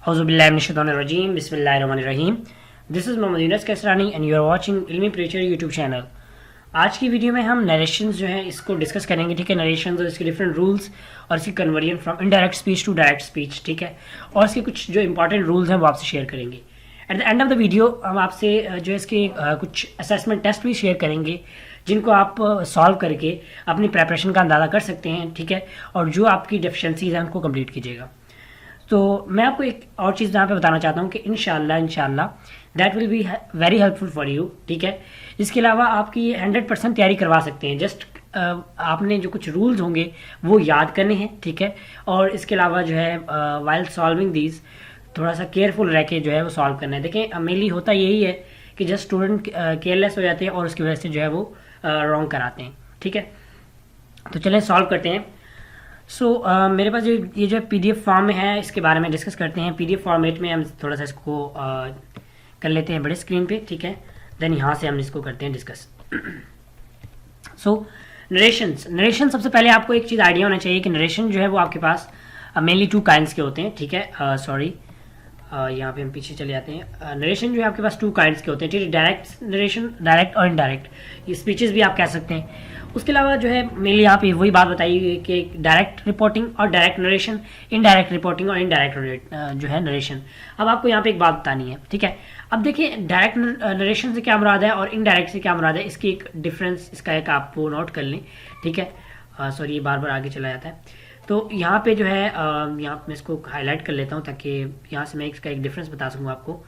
औज़ुबिल्लाहिमिनश्शैतानिर्रजीम बिस्मिल्लाहिर्रहमानिर्रहीम। This is Mohammad Younus Kaisarani and you are watching Ilmi preacher YouTube channel. आज की वीडियो में हम नरेशंस जो है इसको डिस्कस करेंगे, ठीक है। नरेशंस और इसके डिफरेंट रूल्स और इसकी conversion from indirect speech to direct speech, ठीक है। और इसके कुछ जो इंपॉर्टेंट रूल्स हैं वो आपसे शेयर करेंगे। At the end of the video हम आपसे जो है इसके कुछ असेसमेंट टेस्ट भी शेयर करेंगे जिनको आप सॉल्व करके अपनी प्रेपरेशन का अंदाज़ा कर सकते हैं, ठीक है। और जो आपकी डेफिशिएंसीज हैं उनको कंप्लीट कीजिएगा। तो मैं आपको एक और चीज़ यहाँ पे बताना चाहता हूँ कि इंशाल्लाह that will be very helpful for you, ठीक है। इसके अलावा आपकी 100% तैयारी करवा सकते हैं। जस्ट आपने जो कुछ रूल्स होंगे वो याद करने हैं, ठीक है। और इसके अलावा जो है वाइल सॉल्विंग दीज थोड़ा सा केयरफुल रह के जो है वो सॉल्व करना है। देखें मेनली होता यही है कि जस्ट स्टूडेंट केयरलेस हो जाते हैं और उसकी वजह से जो है वो रॉन्ग कराते हैं, ठीक है। तो चलें सॉल्व करते हैं। मेरे पास ये जो PDF फॉर्म में है इसके बारे में डिस्कस करते हैं। PDF फॉर्मेट में हम थोड़ा सा इसको कर लेते हैं बड़े स्क्रीन पे, ठीक है। देन यहाँ से हम इसको करते हैं डिस्कस। नरेशन सबसे पहले आपको एक चीज़ आइडिया होना चाहिए कि नरेशन जो है वो आपके पास मेनली 2 काइंड्स के होते हैं, ठीक है। यहाँ पे हम पीछे चले जाते हैं। नरेशन जो है आपके पास 2 काइंड्स के होते हैं, ठीक है। डायरेक्ट नरेशन, डायरेक्ट और इनडायरेक्ट, ये स्पीचेस भी आप कह सकते हैं। उसके अलावा जो है मेनली यहाँ पे वही बात बताई कि डायरेक्ट रिपोर्टिंग और डायरेक्ट नरेशन, इनडायरेक्ट रिपोर्टिंग और इनडायरेक्ट जो है नरेशन। अब आपको यहाँ पे एक बात बतानी है, ठीक है। अब देखिए डायरेक्ट नरेशन से क्या मुराद है और इनडायरेक्ट से क्या मुराद है, इसकी एक डिफरेंस इसका एक आप वो नोट कर लें, ठीक है। सॉरी ये बार बार आगे चला जाता है। तो यहाँ पे जो है यहाँ मैं इसको हाईलाइट कर लेता हूँ ताकि यहाँ से मैं इसका एक डिफरेंस बता सकूँ आपको।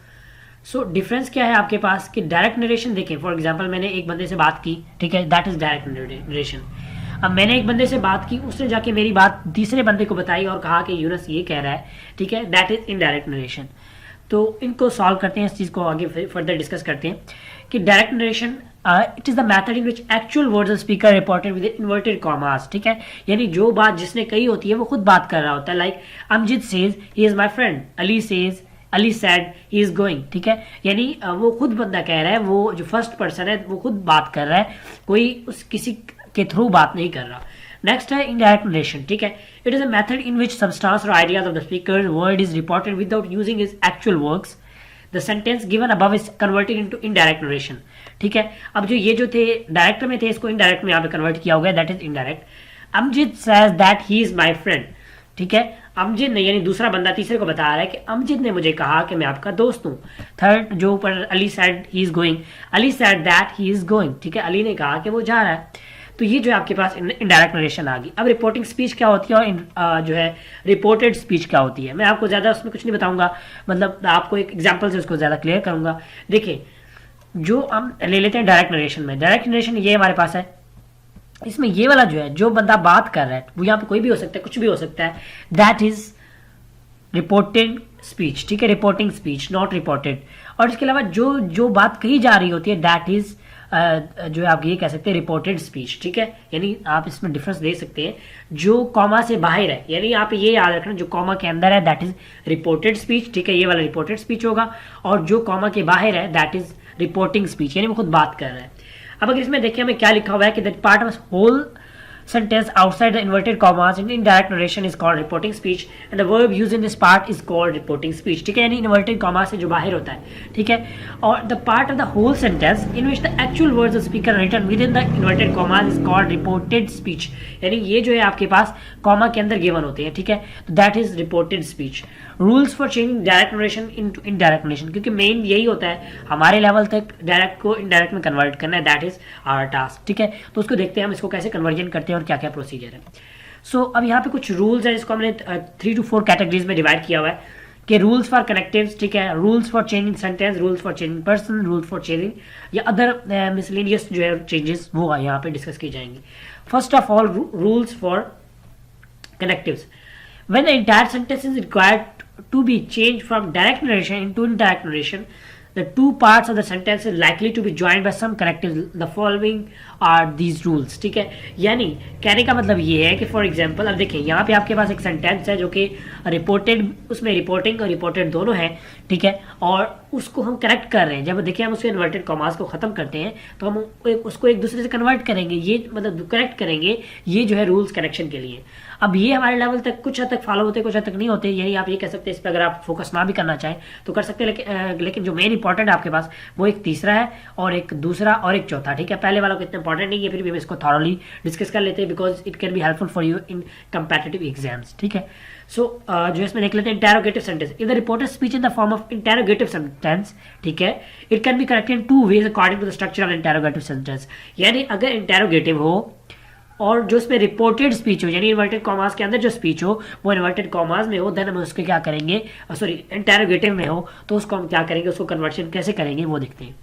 डिफरेंस क्या है आपके पास कि डायरेक्ट नरेशन देखें, फॉर एग्जांपल मैंने एक बंदे से बात की, ठीक है, दैट इज डायरेक्ट नरेशन। अब मैंने एक बंदे से बात की, उसने जाके मेरी बात तीसरे बंदे को बताई और कहा कि यूनस ये कह रहा है, ठीक है, दैट इज इनडायरेक्ट नरेशन। तो इनको सॉल्व करते हैं, इस चीज़ को आगे फर्दर डिस्कस करते हैं कि direct narration it is the method in which actual words of speaker reported with inverted commas, ठीक है। यानी जो बात जिसने कही होती है वो खुद बात कर रहा होता है। Like Amjid says he is my friend, Ali said he is going, ठीक है। यानी वो खुद बंदा कह रहा है, वो जो फर्स्ट पर्सन है वो खुद बात कर रहा है, कोई उस किसी के थ्रू बात नहीं कर रहा। नेक्स्ट है इनडायरेक्ट नरेशन, ठीक है। It is a method in which substance और ideas of the speaker word is reported without using his actual words. The sentence given above is converted into indirect narration, ठीक है। अब जो ये जो थे डायरेक्ट में थे इसको इनडायरेक्ट में यहाँ पे कन्वर्ट किया हुआ है, that is indirect. Amjid says that he is my friend, ठीक है। अमजिद ने यानी दूसरा बंदा तीसरे को बता रहा है कि अमजिद ने मुझे कहा कि मैं आपका दोस्त हूँ। थर्ड जो ऊपर Ali said he is going, Ali sad that he is going, ठीक है, अली ने कहा कि वो जा रहा है। तो ये जो है आपके पास इनडायरेक्ट नरेशन आ गई। अब रिपोर्टिंग स्पीच क्या होती है और जो है रिपोर्टेड स्पीच क्या होती है, मैं आपको ज़्यादा उसमें कुछ नहीं बताऊंगा, मतलब आपको एक एग्जाम्पल से उसको ज़्यादा क्लियर करूंगा। देखिए जो हम ले लेते हैं डायरेक्ट नरेशन में, डायरेक्ट नरेशन ये हमारे पास है, इसमें ये वाला जो है जो बंदा बात कर रहा है वो यहाँ पे कोई भी हो सकता है, कुछ भी हो सकता है, दैट इज रिपोर्टेड स्पीच, ठीक है, रिपोर्टिंग स्पीच नॉट रिपोर्टेड। और इसके अलावा जो जो बात कही जा रही होती है दैट इज जो है आप ये कह सकते हैं रिपोर्टेड स्पीच, ठीक है। यानी आप इसमें डिफरेंस दे सकते हैं, जो कॉमा से बाहर है, यानी आप ये याद रखना जो कॉमा के अंदर है दैट इज रिपोर्टेड स्पीच, ठीक है, ये वाला रिपोर्टेड स्पीच होगा। और जो कॉमा के बाहर है दैट इज रिपोर्टिंग स्पीच, यानी वो खुद बात कर रहा है। अब अगर इसमें देखिए हमें क्या लिखा हुआ है कि that part of whole sentence outside the inverted commas in indirect narration is called reporting speech and the verb used in this part is called reporting speech, ठीक है। यानी inverted comma से जो बाहर होता है, ठीक है। और the part of the whole sentence in which the actual words of speaker are written within the inverted commas is called reported speech, यानी ये जो है आपके पास कॉमा के अंदर गिवन होते हैं, ठीक है। तो that is reported speech. Rules for changing direct narration into indirect narration, क्योंकि मेन यही होता है हमारे लेवल तक डायरेक्ट को इनडायरेक्ट में कन्वर्ट करना है, दैट इज आवर टास्क, ठीक है। तो उसको देखते हैं हम इसको कैसे कन्वर्जन करते हैं और क्या क्या प्रोसीजर है। अब यहाँ पे कुछ रूल्स है जिसको हमने 3 to 4 कैटेगरीज में डिवाइड किया हुआ है कि रूल्स फॉर कनेक्टिव्स, ठीक है, rules for changing sentence, rules for changing person, rules for changing या अदर मिसलेनियस जो है चेंजेस वो यहाँ पे डिस्कस की जाएंगी। First of all rules for connectives. When the entire sentence is required to be changed from direct narration into indirect narration, the two parts of the sentence is likely to be joined by some connectives. The following are these rules, ठीक है। यानी कहने का मतलब ये है कि for example अब देखिए यहाँ पे आपके पास एक सेंटेंस है जो कि रिपोर्टेड, उसमें रिपोर्टिंग और रिपोर्टेड दोनों है, ठीक है। और उसको हम करेक्ट कर रहे हैं, जब देखिए हम उसके इन्वर्टेड कॉमास को खत्म करते हैं तो हम उसको एक दूसरे से कन्वर्ट करेंगे, ये मतलब करेक्ट करेंगे, ये जो है रूल्स कनेक्शन के लिए। अब ये हमारे लेवल तक कुछ हद तक फॉलो होते, कुछ हद तक नहीं होते, यही आप ये कह सकते हैं। इस पर अगर आप फोकस ना भी करना चाहें तो कर सकते हैं, लेकिन जो मेन इंपॉर्टेंट है आपके पास वो एक तीसरा है और एक दूसरा और एक चौथा, ठीक है। पहले वाला को इतना इंपॉर्टेंट नहीं है, फिर भी हम इसको थॉरली डिस्कस कर लेते हैं because it can be helpful for you in competitive exams, ठीक है। सो जो इसमें देख लेते हैं interrogative sentence. If the reported speech in the form of interrogative sentence, ठीक है, it can be corrected in 2 ways according to the structure of interrogative sentence. यानी अगर इंटेरोगेटिव हो और जो उसमें रिपोर्टेड स्पीच हो, यानी इन्वर्टेड कॉमास के अंदर जो स्पीच हो वो इन्वर्टेड कॉमास में हो, देन हम उसके क्या करेंगे, सॉरी इंटेरोगेटिव में हो तो उसको हम क्या करेंगे, उसको कन्वर्शन कैसे करेंगे वो देखते हैं।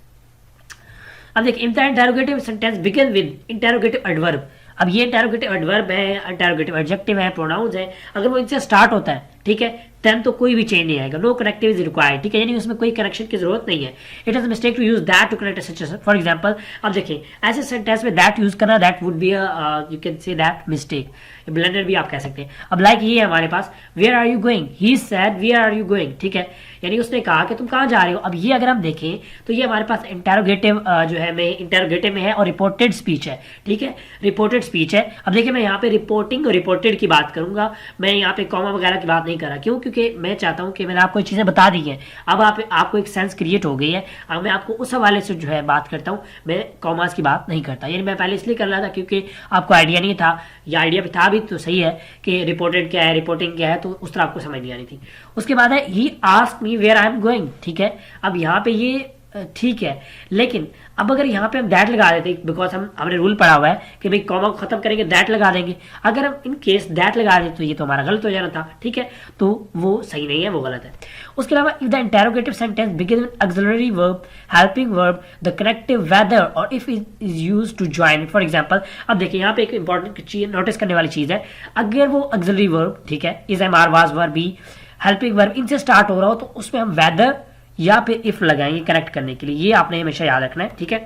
अब देखिए interrogative sentence begin with interrogative adverb. अब ये इंटेरोगेटिव एडवर्ब है, इंटेरोगेटिव एडजेक्टिव है, प्रोनाउंस है, अगर वो इनसे स्टार्ट होता है, ठीक है, देन तो कोई भी चेंज नहीं आएगा, नो कनेक्टिव इज रिक्वायर्ड, ठीक है, यानी उसमें कोई कनेक्शन की जरूरत नहीं है। It is mistake to use that to connect sentence. For example अब देखिए ऐसे सेंटेंस में दैट यूज करना, that would be you can say that mistake, blunder भी आप कह सकते हैं। अब लाइक ये है हमारे पास, where are you going, he said where are you going, ठीक है, यानी उसने कहा कि तुम कहाँ जा रहे हो। अब ये अगर हम देखें तो ये हमारे पास इंटेरोगेटिव जो है में इंटेरोगेटिव में है और रिपोर्टेड स्पीच है, ठीक है, रिपोर्टेड स्पीच है। अब देखिए मैं यहाँ पे रिपोर्टिंग और रिपोर्टेड की बात करूंगा, मैं यहाँ पे कॉमा वगैरह की बात नहीं कर रहा, क्यों, क्योंकि मैं चाहता हूँ कि मैंने आपको चीजें बता दी हैं, अब आपको एक सेंस क्रिएट हो गई है। अब मैं आपको उस हवाले से जो है बात करता हूँ, मैं कॉमास की बात नहीं करता, यानी मैं पहले इसलिए कर रहा था क्योंकि आपको आइडिया नहीं था, या आइडिया भी था भी तो सही है कि रिपोर्टेड क्या है, रिपोर्टिंग क्या है, तो उस तरह आपको समझ नहीं आ रही थी। उसके बाद है he asked me where I am going, ठीक है। अब यहाँ पे ये ठीक है, लेकिन अब अगर यहाँ पे हम दैट लगा देते, बिकॉज हमने रूल पढ़ा हुआ है कि भाई कॉमा को खत्म करेंगे दैट लगा देंगे, अगर हम इन केस दैट लगा देते तो ये तो हमारा गलत हो जाना था, ठीक है, तो वो सही नहीं है, वो गलत है। उसके अलावा if the interrogative sentence begin with auxiliary verb, helping verb, the connective whether or if is used to join. For example अब देखिए यहाँ पे एक इंपॉर्टेंट चीज नोटिस करने वाली चीज है, अगर वो ऑक्सिलरी वर्ब, ठीक है, is am are was were be helping verb इनसे स्टार्ट हो रहा हो तो उसमें हम वेदर या फिर इफ लगाएंगे कनेक्ट करने के लिए, ये आपने हमेशा याद रखना है, ठीक है।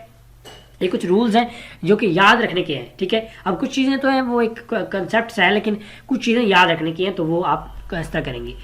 ये कुछ रूल्स हैं जो कि याद रखने के हैं, ठीक है। अब कुछ चीज़ें तो हैं वो एक कंसेप्ट है, लेकिन कुछ चीज़ें याद रखने की हैं तो वो आप इस तरह करेंगे,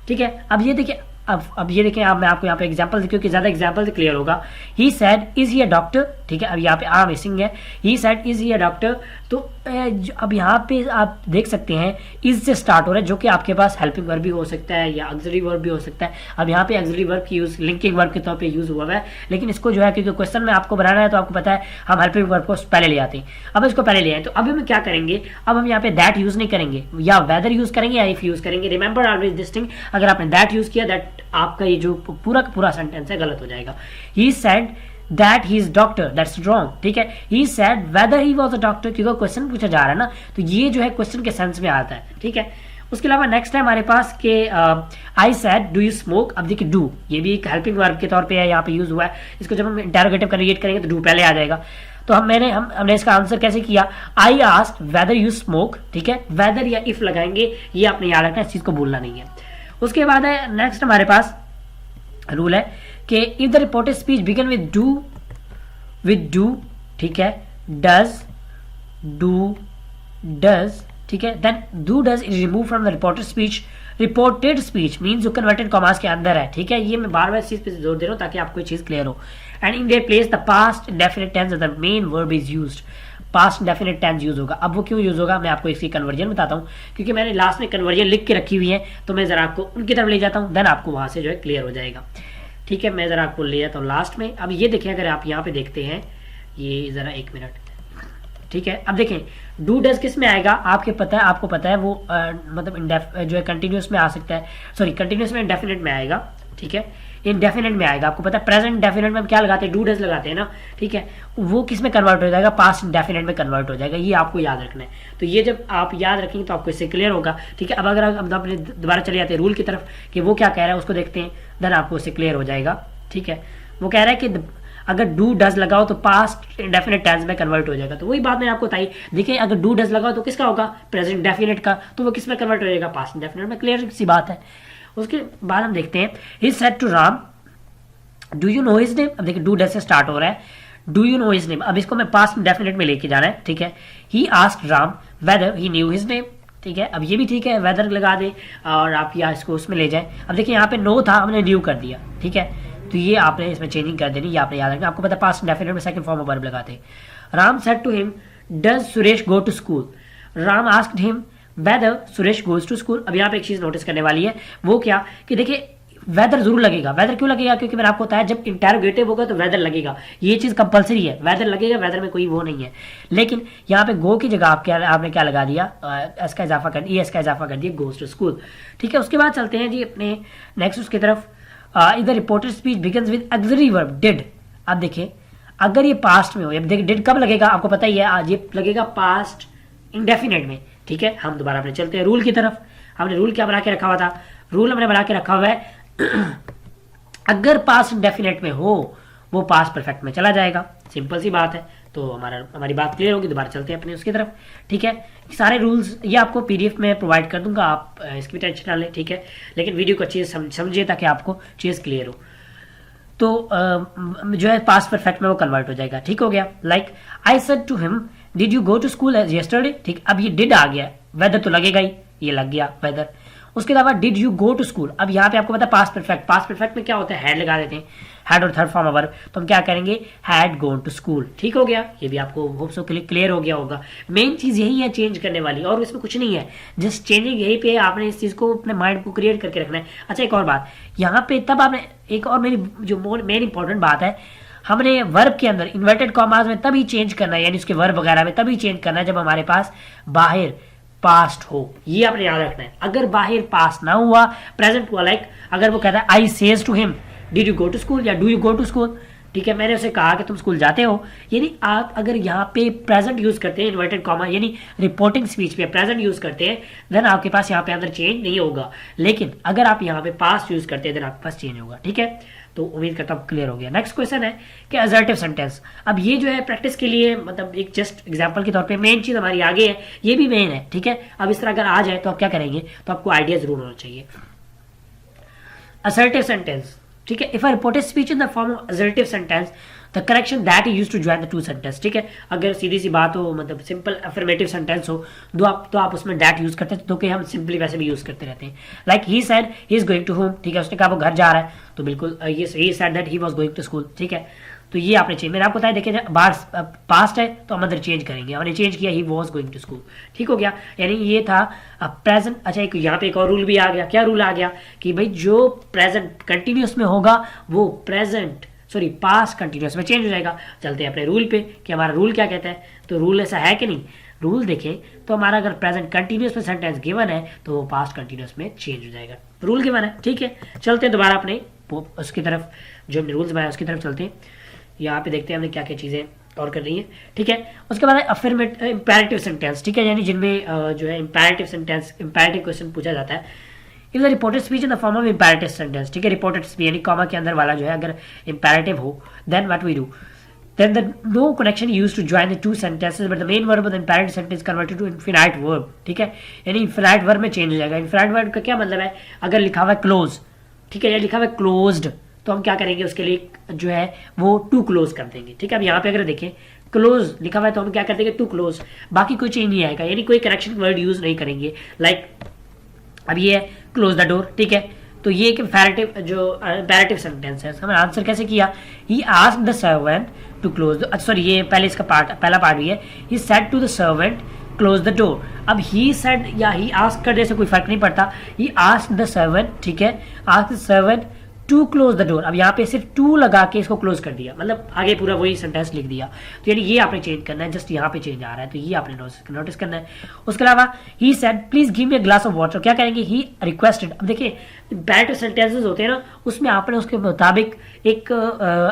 ठीक है। अब ये देखिए अब ये देखें, मैं आपको यहाँ पे एग्जांपल देखिए क्योंकि ज़्यादा एग्जांपल से क्लियर होगा। He said is he a doctor, ठीक है, अब यहाँ पे आ मिसिंग है, he said is he a doctor, तो अब यहाँ पे आप देख सकते हैं इज से स्टार्ट हो रहा है, जो कि आपके पास हेल्पिंग वर्ब भी हो सकता है या ऑक्सिलरी वर्ब भी हो सकता है। अब यहाँ पे ऑक्सिलरी वर्ब की यूज लिंकिंग वर्ब के तौर पे यूज हुआ है, लेकिन इसको जो है क्योंकि क्वेश्चन में आपको बनाना है तो आपको पता है हम हेल्पिंग वर्ब को पहले ले आते हैं। अब इसको पहले ले आए तो अब हम क्या करेंगे, अब हम यहाँ पे दैट यूज नहीं करेंगे, या वेदर यूज करेंगे या इफ यूज करेंगे। रिमेंबर ऑलवेज दिस थिंग, अगर आपने दैट यूज किया दैट आपका ये जो पूरा का पूरा सेंटेंस है गलत हो जाएगा। He said that he is doctor, that's wrong, ठीक है। He said weather he was a doctor, क्योंकि क्वेश्चन पूछा जा रहा है ना, तो ये जो है क्वेश्चन के सेंस में आता है, ठीक है। उसके अलावा नेक्स्ट है हमारे पास के I said do you smoke. अब देखिए डू ये भी एक हेल्पिंग वर्ब के तौर पे है, यहाँ पे यूज हुआ है, इसको जब हम इंटेरोगेटिव क्रिएट करेंगे तो डू पहले आ जाएगा। तो हमने इसका आंसर कैसे किया, I asked whether you smoke, ठीक है, वेदर या इफ लगाएंगे, ये आपने याद रखना है, इस चीज को भूलना नहीं है। उसके बाद है नेक्स्ट हमारे पास रूल है कि if the reported speech begin with do, ठीक है, डज, डू, डज, ठीक है, then do does is remove from the reported speech. Reported speech means जो कन्वर्टेड कॉमास के अंदर है, ठीक है, ये मैं बार बार इस चीज पे जोर दे रहा हूँ ताकि आपको ये चीज क्लियर हो। And in their place the past indefinite tense of the main verb is used, past indefinite tense use होगा। अब वो क्यों यूज होगा मैं आपको इसकी कन्वर्जन बताता हूँ, क्योंकि मैंने लास्ट में कन्वर्जन लिख के रखी हुई है, तो मैं जरा आपको उनकी तरफ ले जाता हूँ, देन आपको वहां से जो है क्लियर हो जाएगा, ठीक है। मैं जरा आपको ले जाता हूँ लास्ट में। अब ये देखिए अगर आप यहाँ पे देखते हैं, ये जरा एक मिनट, ठीक है। अब देखें डू डज किस में आएगा, आपको पता है वो मतलब जो है कंटिन्यूस में आ सकता है, सॉरी कंटिन्यूस में इंडेफिनिट में आएगा, ठीक है, इंडेफिनिट में आएगा। आपको पता है प्रेजेंट डेफिनेट में हम क्या लगाते हैं, डू डज लगाते हैं ना, ठीक है, वो किस में कन्वर्ट हो जाएगा, पास्ट इंडेफिनेट में कन्वर्ट हो जाएगा, ये आपको याद रखना है। तो ये जब आप याद रखेंगे तो आपको इससे क्लियर होगा, ठीक है। अब अगर हम अपने दोबारा चले जाते हैं रूल की तरफ कि वो क्या कह रहा है उसको देखते हैं, देन आपको इससे क्लियर हो जाएगा, ठीक है। वो कह रहा है कि अगर डू डज लगाओ तो पास्ट इंडेफिनिट टेंस में कन्वर्ट हो जाएगा, तो वही बात मैंने आपको बताई। देखिए अगर डू डज लगाओ तो किसका होगा, प्रेजेंट डेफिनेट का, तो वो किस में कन्वर्ट हो जाएगा, पास्ट इंडेफिनेट में, क्लियर सी बात है। उसके बाद हम देखते हैं he said to Ram do you know his name. अब देखिए डू डज से स्टार्ट हो रहा है, do you know his name, अब इसको मैं पास्ट इंडेफिनेट में लेके जाना है, ठीक है। He asked Ram weather he new his name, ठीक है। अब ये भी ठीक है, वेदर लगा दे और आप या इसको उसमें ले जाएं। अब देखिए यहाँ पे नो था, हमने न्यू कर दिया, ठीक है, तो ये आपने इसमें चेंजिंग कर देनी, ये आपने याद रखना। आपको पता है पास्ट इंडेफिनेट में सेकंड फॉर्म ऑफ वर्ब लगाते हैं। Ram said to him does Suresh go to school, Ram asked him whether Suresh goes to school. अब यहाँ पे एक चीज नोटिस करने वाली है, वो क्या कि देखिए वेदर जरूर लगेगा। वेदर क्यों लगेगा? क्योंकि मैंने आपको बताया जब इंटरोगेटिव होगा तो वेदर लगेगा, ये चीज कंपलसरी है, वेदर लगेगा, वेदर में कोई वो नहीं है। लेकिन यहाँ पे गो की जगह आपने क्या लगा दिया, एस का इजाफा कर दिया, एस का इजाफा कर दिया, गोज टू स्कूल। ठीक है, उसके बाद चलते हैं जी अपने नेक्स्ट उसकी तरफ। इधर reported speech begins with auxiliary verb did. अब देखिए अगर ये पास्ट में हो, अब देखिए डिड कब लगेगा आपको पता ही है, आज ये लगेगा पास्ट इंडेफिनेट में। ठीक है, हम दोबारा अपने चलते हैं रूल की तरफ। हमने रूल क्या बना के रखा हुआ था? रूल हमने बना के रखा हुआ है अगर पास्ट इंडेफिनेट में हो वो पास्ट परफेक्ट में चला जाएगा। सिंपल सी बात है, तो हमारी बात क्लियर होगी। दोबारा चलते हैं अपने उसकी तरफ। ठीक है, सारे रूल्स ये आपको पीडीएफ में प्रोवाइड कर दूंगा, आप इसकी भी टेंशन ना लें। ठीक है, लेकिन वीडियो को अच्छे से समझिए ताकि आपको चीज़ क्लियर हो। तो जो है पास्ट परफेक्ट में वो कन्वर्ट हो जाएगा। ठीक हो गया। Like I said to him did you go to school yesterday. ठीक, अब ये डिड आ गया, वेदर तो लगेगा ही, ये लग गया वेदर। उसके अलावा did you go to school. अब यहाँ पे आपको पता है पास्ट परफेक्ट, पास्ट परफेक्ट में क्या होता है, हैड लगा देते हैं, हैड और थर्ड फॉर्म वर्ब, तो हम क्या करेंगे, हैड गोन टू स्कूल। ठीक हो गया, ये भी आपको होप सो क्लियर हो गया होगा। मेन चीज यही है चेंज करने वाली, और इसमें कुछ नहीं है, जस्ट चेंजिंग यही पे आपने इस चीज को अपने माइंड को क्रिएट करके रखना है। अच्छा एक और बात यहाँ पे, तब आपने एक और मेरी जो मेन इंपॉर्टेंट बात है, हमने वर्ब के अंदर इन्वर्टेड कॉमास में तभी चेंज करना है, यानी उसके वर्ब वगैरह में तभी चेंज करना है जब हमारे पास बाहर पास्ट हो। ये आपने याद रखना है। अगर बाहर पास्ट ना हुआ, प्रेजेंट हुआ, लाइक अगर वो कहता है I says to him did you go to school या do you go to school. ठीक है, मैंने उसे कहा कि तुम स्कूल जाते हो, यानी आप अगर यहाँ पे प्रेजेंट यूज करते हैं, इन्वर्टेड कॉमा यानी रिपोर्टिंग स्पीच पे प्रेजेंट यूज करते हैं, देन आपके पास यहाँ पे अंदर चेंज नहीं होगा। लेकिन अगर आप यहाँ पे पास्ट यूज करते हैं देन आपके पास चेंज होगा। ठीक है, तो उम्मीद करता हूँ क्लियर हो गया। नेक्स्ट क्वेश्चन है कि असर्टिव सेंटेंस। अब ये जो है प्रैक्टिस के लिए, मतलब एक जस्ट एग्जांपल के तौर पे, मेन चीज हमारी आगे है, ये भी मेन है। ठीक है, अब इस तरह अगर आ जाए तो आप क्या करेंगे, तो आपको आइडिया जरूर होना चाहिए। असर्टिव सेंटेंस, ठीक है, if a reported speech in the form of assertive sentence the correction that use to join the two sentence. ठीक है, अगर सीधी सी बात हो, मतलब सिंपल अफर्मेटिव सेंटेंस हो तो आप उसमें दैट यूज करते हैं, तो कि हम सिंपली वैसे भी यूज करते रहते हैं। Like he said he is going to home. ठीक है, उसने कहा वो घर जा रहा है, तो बिल्कुल ये he said that he was going to school. ठीक है, तो ये आपने चेंज, मैंने आपको बताया, देखिए बाहर पास्ट है तो हम अंदर चेंज करेंगे, हमने चेंज किया he was going to school. ठीक हो गया, यानी ये था प्रेजेंट। अच्छा एक यहाँ पे एक और रूल भी आ गया, क्या रूल आ गया कि भाई जो प्रेजेंट कंटिन्यूस में होगा वो पास्ट कंटिन्यूस में चेंज हो जाएगा। चलते हैं अपने रूल पे कि हमारा रूल क्या कहता है। तो रूल ऐसा है कि नहीं, रूल देखें तो हमारा अगर प्रेजेंट कंटिन्यूस में सेंटेंस गिवन है तो वो पास्ट कंटिन्यूस में चेंज हो जाएगा, रूल गिवन है। ठीक है, चलते हैं दोबारा अपने उसकी तरफ, जो हमने रूल्स बनाया उसकी तरफ चलते हैं। यहाँ पे देखते हैं हमने क्या क्या चीज़ें और कर रही है। ठीक है, उसके बाद अफर्मेटिव इंपैरेटिव सेंटेंस। ठीक है, यानी जिनमें जो है इंपैरेटिव सेंटेंस, इंपैरेटिव क्वेश्चन पूछा जाता है। If the reported speech in the form of imperative sentence. ठीक है, रिपोर्टेड स्पीच यानी कॉमा के अंदर वाला जो है अगर इंपैरेटिव हो, then what we do, then the no connection used to join the two sentences but the main verb of the imperative sentence converted to infinite verb। ठीक है, यानी infinite verb में चेंज हो जाएगा। infinite verb का क्या मतलब है, अगर लिखा हुआ है क्लोज, ठीक है, या लिखा हुआ है क्लोज्ड, तो हम क्या करेंगे उसके लिए जो है वो टू क्लोज कर देंगे। ठीक है, अब यहाँ पे अगर देखें क्लोज लिखा हुआ है तो हम क्या कर देंगे, टू क्लोज, बाकी कोई चेंज नहीं आएगा, यानी कोई करेक्शन वर्ड यूज नहीं करेंगे। लाइक अब ये है क्लोज द डोर। ठीक है, तो ये एक इंपैरेटिव सेंटेंस है। हमने आंसर कैसे किया, he asked the servant to close the, sorry ये पहले इसका पहला पार्ट भी है, he said to the servant close the door. अब ही सेड या ही आस्क करने से कोई फर्क नहीं पड़ता, ही आस्क्ड द सर्वेंट, ठीक है, asked the servant to close the door. अब यहाँ पे सिर्फ टू लगा के इसको क्लोज कर दिया, मतलब आगे पूरा वही सेंटेंस लिख दिया। तो यानी ये आपने चेंज करना है, जस्ट यहाँ पे चेंज आ रहा है, तो ये आपने नोटिस करना है। उसके अलावा he said please give me a glass of water, क्या करेंगे, ही रिक्वेस्टेड। अब देखिए इंपैरेटिव सेंटेंसेस होते हैं ना, उसमें आपने उसके मुताबिक एक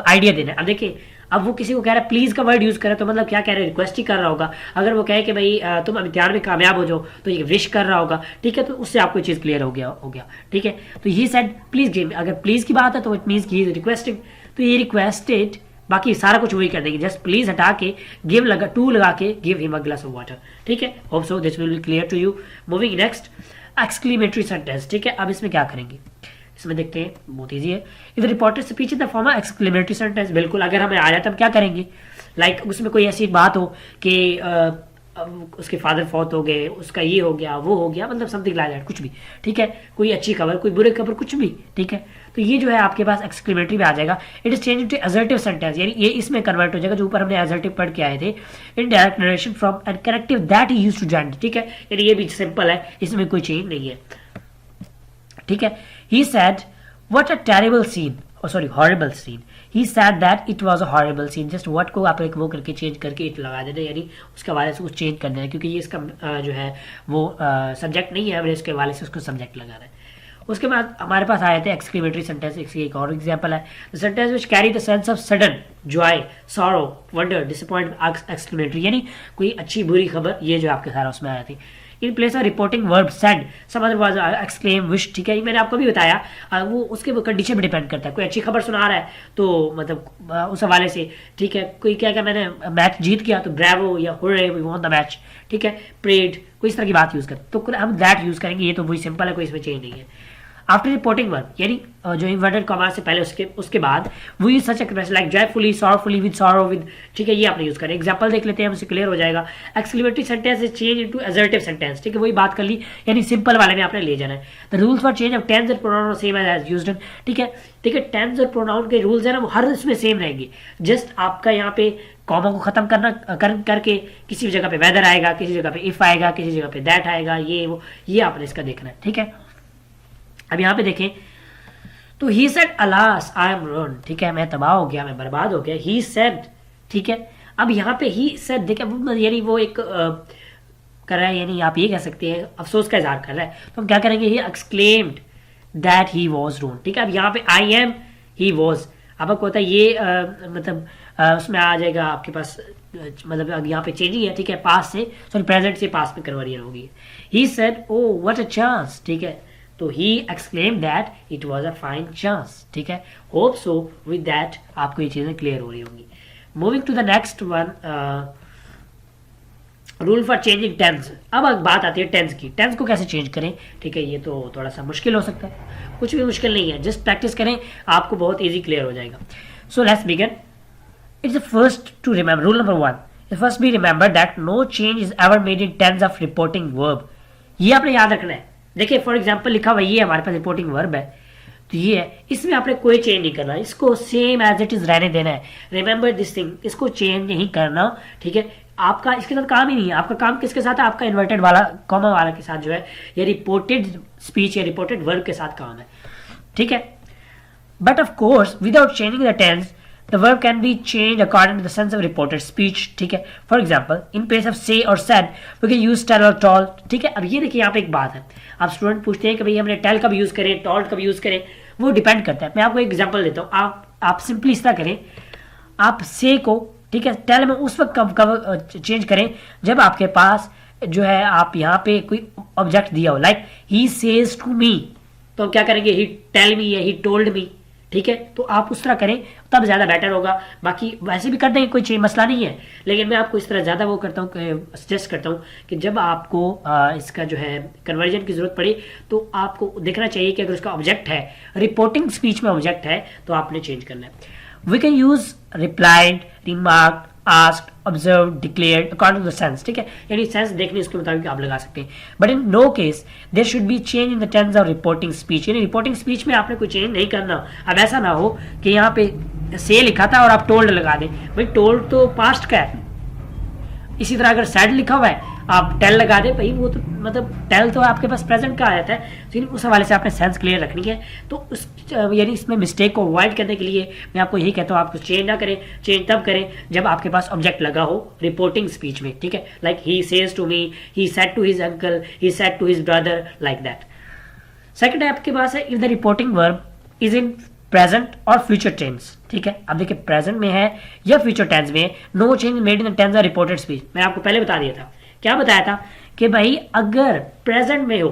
आइडिया देना है। अब देखिए अब वो किसी को कह रहा है प्लीज का वर्ड यूज करे, तो मतलब क्या कह रहा है, रिक्वेस्ट ही कर रहा होगा। अगर वो कहे कि भाई तुम इम्तिहान में कामयाब हो जाओ, तो ये विश कर रहा होगा। ठीक है, तो उससे आपको चीज क्लियर हो गया। ठीक है, तो ही सेड प्लीज गिव, अगर प्लीज की बात है तो it means he is requesting, तो ये रिक्वेस्टेड, बाकी सारा कुछ वही कर देंगे, जस्ट प्लीज हटा के गिव लगा, टू लगा के give him a glass of water. ठीक है, hope so this will be clear to you. Moving next, exclamatory sentence. ठीक है, अब इसमें क्या करेंगे, इसमें देखते हैं, बहुत ईजी है। इधर reported speech in the form of exclamatory sentence, बिल्कुल अगर हमें आ जाए तो हम क्या करेंगे, लाइक उसमें कोई ऐसी बात हो कि अब उसके फादर फौत हो गए, उसका ये हो गया, वो हो गया, मतलब समथिंग लाइक दैट, कुछ भी, ठीक है, कोई अच्छी खबर, कोई बुरी खबर, कुछ भी, ठीक है। तो ये जो है आपके पास एक्सक्लेमेटरी में आ जाएगा। It is change to assertive sentence, यानी ये इसमें कन्वर्ट हो जाएगा, जो ऊपर हमने असर्टिव पढ़ के आए थे, in direct narration from and corrective that he used to join, ठीक है, यानी ये भी सिंपल है, इसमें कोई चेंज नहीं है, ठीक है। He said what a terrible scene, sorry horrible scene, he said that it was a horrible scene, just what को आप एक वो करके चेंज करके इट लगा देना, यानी उसके हवाले से कुछ चेंज करना है, क्योंकि ये इसका जो है वो सब्जेक्ट नहीं है, हमने इसके हवाले से उसको सब्जेक्ट लगाना है। उसके बाद हमारे पास आए थे एक्सक्लेमेटरी सेंटेंस, एक और एग्जांपल है, the sentence which carry the sense of sudden Joy, sorrow, wonder, disappointment, exclamatory, यानी कोई अच्छी बुरी खबर, ये जो आपके सारा उसमें आया थी। In place of reporting verb said, some other word exclaim, wish, ठीक है, ये मैंने आपको भी बताया, वो उसके कंडीशन पे डिपेंड करता है। कोई अच्छी खबर सुना रहा है तो मतलब उस हवाले से, ठीक है, कोई क्या मैंने मैच जीत गया तो ब्रेवो या hurray, we won the match, ठीक है, प्रेड, कोई इस तरह की बात यूज कर, तो हम दैट यूज करेंगे, ये तो वही सिंपल है, कोई इसमें चेंज नहीं है। आफ्टर रिपोर्टिंग वर्ब, यानी जो इन्वर्टेड कॉमा से पहले उसके बाद वो use such expression like joyfully, sorrowfully, with sorrow, with, ठीक है, ये आपने यूज करें। एग्जांपल देख लेते हैं, हमसे क्लियर हो जाएगा। Exclamatory sentence is change into assertive sentence, ठीक है, वही बात कर ली, यानी सिंपल वाले में आपने ले जाना है। The rules for change of tense and pronoun same as used, ठीक है, ठीक है, टेंस और प्रोनाउन के रूल्स है ना वो हर इसमें सेम रहेंगे, जस्ट आपका यहाँ पे कॉमा को खत्म करके किसी भी जगह पे वेदर आएगा, किसी जगह पे इफ आएगा, किसी जगह पे दैट आएगा, ये वो, ये आपने इसका देखना है, ठीक है। अब यहाँ पे देखें तो he said alas I am ruined, ठीक है, मैं तबाह हो गया, मैं बर्बाद हो गया, ही सेड, ठीक है। अब यहाँ पे ही सेड देखिए, यानी वो एक कर रहा है, यानी आप ये कह सकते हैं अफसोस का इजहार कर रहा है, तो हम क्या करेंगे, he exclaimed that he was ruined, ठीक है। अब यहाँ पे आई एम, ही वाज, अब आपको होता है ये मतलब उसमें आ जाएगा आपके पास, मतलब अब यहाँ पे चेंजिंग है, ठीक है, पास से सॉरी प्रेजेंट से पास में कन्वर्जन होगी। He said oh what a chance, ठीक है, तो he exclaim that it was a fine chance, ठीक है। होप सो विद दैट आपको ये चीजें क्लियर हो रही होंगी। Moving to the next one, rule for changing tense. अब बात आती है टेंस की, टेंस को कैसे चेंज करें, ठीक है, ये तो थोड़ा सा मुश्किल हो सकता है, कुछ भी मुश्किल नहीं है, जस्ट प्रैक्टिस करें, आपको बहुत ईजी क्लियर हो जाएगा। So let's begin. It's the first to remember, rule number 1, it first be remember that no change is ever made in tense of reporting verb. ये आपने याद रखना है। देखिए फॉर एग्जाम्पल लिखा हुआ ये हमारे पास रिपोर्टिंग वर्ब है, तो ये है, इसमें आपने कोई चेंज नहीं करना, इसको सेम एज इट इज रहने देना है। रिमेंबर दिस थिंग, इसको चेंज नहीं करना, ठीक है। आपका इसके साथ काम ही नहीं है, आपका काम किसके साथ है, आपका इन्वर्टेड वाला कॉमा वाला के साथ जो है, ये रिपोर्टेड स्पीच या रिपोर्टेड वर्ब के साथ काम है, ठीक है। But of course without changing the tense the verb can be changed according to the sense of reported speech, ठीक है। For example in place of say और said we can use tell और told, ठीक है। अब ये देखिए यहाँ पे एक बात है, आप स्टूडेंट पूछते हैं कि भाई हमने tell कब यूज करें, told कब यूज करें, वो डिपेंड करता है। मैं आपको एक एग्जाम्पल देता हूँ, आप सिंपली इस तरह करें, आप say को, ठीक है, tell में उस वक्त कब चेंज करें जब आपके पास जो है आप यहाँ पे कोई ऑब्जेक्ट दिया हो, like he says to me, तो हम क्या करेंगे, he tell me या he told me, ठीक है। तो आप उस तरह करें तब ज्यादा बेटर होगा, बाकी वैसे भी कर देंगे, कोई मसला नहीं है, लेकिन मैं आपको इस तरह ज्यादा वो करता हूँ, सजेस्ट करता हूँ कि जब आपको इसका जो है कन्वर्जन की जरूरत पड़े तो आपको देखना चाहिए कि अगर उसका ऑब्जेक्ट है, रिपोर्टिंग स्पीच में ऑब्जेक्ट है, तो आपने चेंज करना है। We can use replied, remark, asked, observe, declared according to the sense, ठीक है, यानी सेंस देखने उसके मुताबिक आप लगा सकते हैं। But in no case there should be change in the tense of reporting speech, यानी रिपोर्टिंग स्पीच में आपने कोई चेंज नहीं करना। अब ऐसा ना हो कि यहाँ पे से लिखा था और आप टोल्ड लगा दें, भाई टोल्ड तो पास्ट का है। इसी तरह अगर सैड लिखा हुआ है आप टेल लगा दे, भाई वो तो मतलब टेल तो आपके पास प्रेजेंट का आया था, तो उस हवाले से आपने सेंस क्लियर रखनी है। तो उस यानी इसमें मिस्टेक को अवॉइड करने के लिए मैं आपको यही कहता हूँ, आप कुछ चेंज ना करें, चेंज तब करें जब आपके पास ऑब्जेक्ट लगा हो रिपोर्टिंग स्पीच में, ठीक है, like he says to me, he said to his uncle, he said to his brother, like that. Second है आपके पास है if the reporting verb is in present और फ्यूचर टेंस, ठीक है। अब देखिए प्रेजेंट में है या फ्यूचर टेंस में, no change made in the tense of reported speech. मैं आपको पहले बता दिया था, क्या बताया था कि भाई अगर प्रेजेंट में हो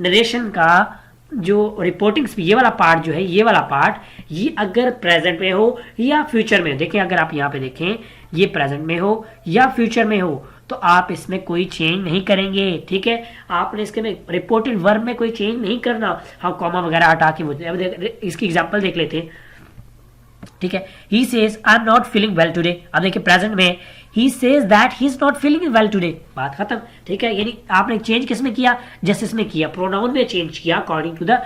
नरेशन का जो रिपोर्टिंग स्पीच, ये वाला पार्ट जो है, ये वाला पार्ट, ये अगर प्रेजेंट में हो या फ्यूचर में हो, देखिए अगर आप यहाँ पे देखें ये प्रेजेंट में हो या फ्यूचर में हो तो आप इसमें कोई चेंज नहीं करेंगे, ठीक है। आपने इसके में रिपोर्टेड वर्ब में कोई चेंज नहीं करना, हाँ कॉमा वगैरह हटा के, अब इसकी एग्जांपल देख लेते हैं, ठीक है। He says I am not feeling well today, अब देखिए प्रेजेंट में he says that he is not feeling well today, बात खत्म, ठीक है। यानी आपने चेंज किस में किया, जस्टिस में किया, प्रोनाउन में चेंज किया according to the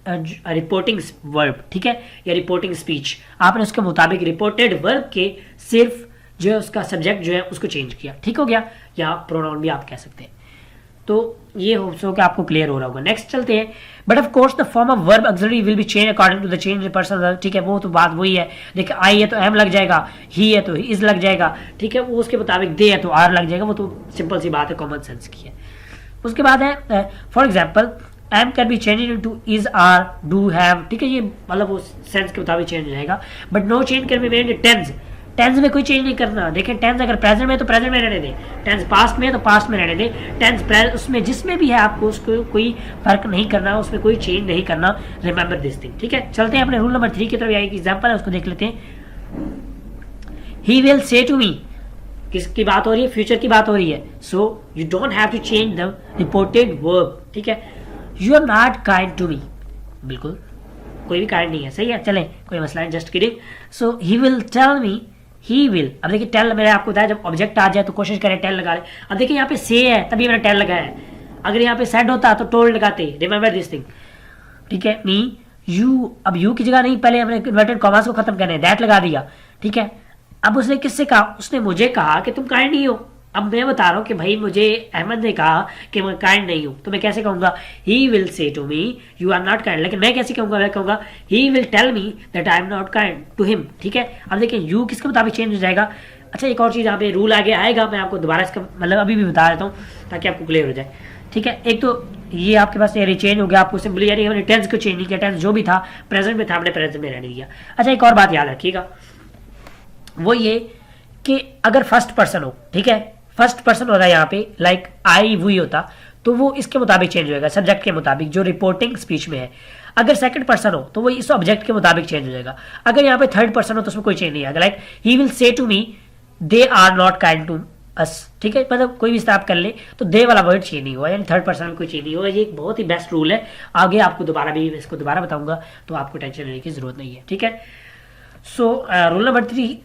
reporting verb, ठीक है, या रिपोर्टिंग स्पीच, आपने उसके मुताबिक रिपोर्टेड वर्ब के सिर्फ जो है उसका सब्जेक्ट जो है उसको चेंज किया, ठीक हो गया, या प्रोनाउन भी आप कह सकते हैं। तो ये होप्स हो कि आपको क्लियर हो रहा होगा। नेक्स्ट चलते हैं। But of course the form of verb auxiliary will be change according to the change in person, ठीक है, वो तो बात वही है। देखिए आई है तो एम लग जाएगा, ही है तो इज लग जाएगा, ठीक है, वो उसके मुताबिक दे है तो आर लग जाएगा, वो तो सिंपल सी बात है, कॉमन सेंस की है। उसके बाद है for example am can be change in to is are do have, ठीक है, ये मतलब वो सेंस के मुताबिक चेंज हो जाएगा। But no change can be made in tense, tense में कोई चेंज नहीं करना। देखें टेंस अगर प्रेजेंट में तो प्रेजेंट में रहने दें, टेंस पास्ट में तो पास्ट में रहने दें, टेंस उसमें जिसमें भी है आपको उसको कोई फर्क नहीं करना, उसमें कोई चेंज नहीं करना। रिमेंबर दिस थिंग, ठीक है। चलते हैं अपने रूल नंबर 3 की तरफ। एक एग्जांपल है उसको देख लेते हैं। ही विल से टू मी, किसकी बात हो रही है, फ्यूचर की बात हो रही है। So you don't have to change the reported verb, ठीक है। You are not kind to me, बिल्कुल कोई भी काइंड नहीं है, सही है, चलें कोई मसला नहीं, just kidding. So he will tell me, he will, अब देखिए टेल मैंने आपको बताया जब ऑब्जेक्ट आ जाए तो कोशिश करें टेल लगा ले। अब देखिए यहाँ पे से है तभी मैंने टेल लगाया है, अगर यहाँ पे सेड होता तो टोल्ड लगाते। रिमेंबर दिस थिंग, ठीक है। मी यू, अब यू की जगह नहीं, पहले हमने इन्वर्टेड कॉमास को खत्म करने दैट लगा दिया, ठीक है। अब उसने किससे कहा, उसने मुझे कहा कि तुम काइंड नहीं हो। अब मैं बता रहा हूँ कि भाई मुझे अहमद ने कहा कि मैं काइंड नहीं हूँ, तो मैं कैसे कहूँगा, he will say to me you are not kind. लेकिन मैं कैसे कहूँगा, मैं कहूँगा he will tell me that I am not kind to him, ठीक है। अब देखिए यू किसके मुताबिक चेंज हो जाएगा। अच्छा एक और चीज़ यहाँ पे रूल आगे आएगा, मैं आपको दोबारा इसका मतलब अभी भी बता देता हूँ ताकि आपको क्लियर हो जाए, ठीक है। एक तो ये आपके पास ये चेंज हो गया, आपको सिंपली यानी हमने टेंस को चेंज नहीं किया, टेंस जो भी था प्रेजेंट में था, हमने प्रेजेंट में रहने दिया। अच्छा एक और बात याद रखिएगा, वो ये कि अगर फर्स्ट पर्सन हो, ठीक है, फर्स्ट पर्सन हो रहा है यहाँ पे लाइक आई वी होता तो वो इसके मुताबिक चेंज होएगा, सब्जेक्ट के मुताबिक जो रिपोर्टिंग स्पीच में है। अगर सेकंड पर्सन हो तो वो इस ऑब्जेक्ट के मुताबिक चेंज हो जाएगा। अगर यहाँ पे थर्ड पर्सन हो तो उसमें कोई चेंज नहीं आएगा। Like he will say to me they are not kind to us, ठीक है, मतलब कोई भी स्टार्ट कर ले तो दे वाला वर्ड चेंज नहीं हुआ, यानी थर्ड पर्सन में कोई चेंज नहीं हुआ। ये एक बहुत ही बेस्ट रूल है, आगे आपको दोबारा भी इसको दोबारा बताऊंगा तो आपको टेंशन लेने की जरूरत नहीं है, ठीक है। So rule number 3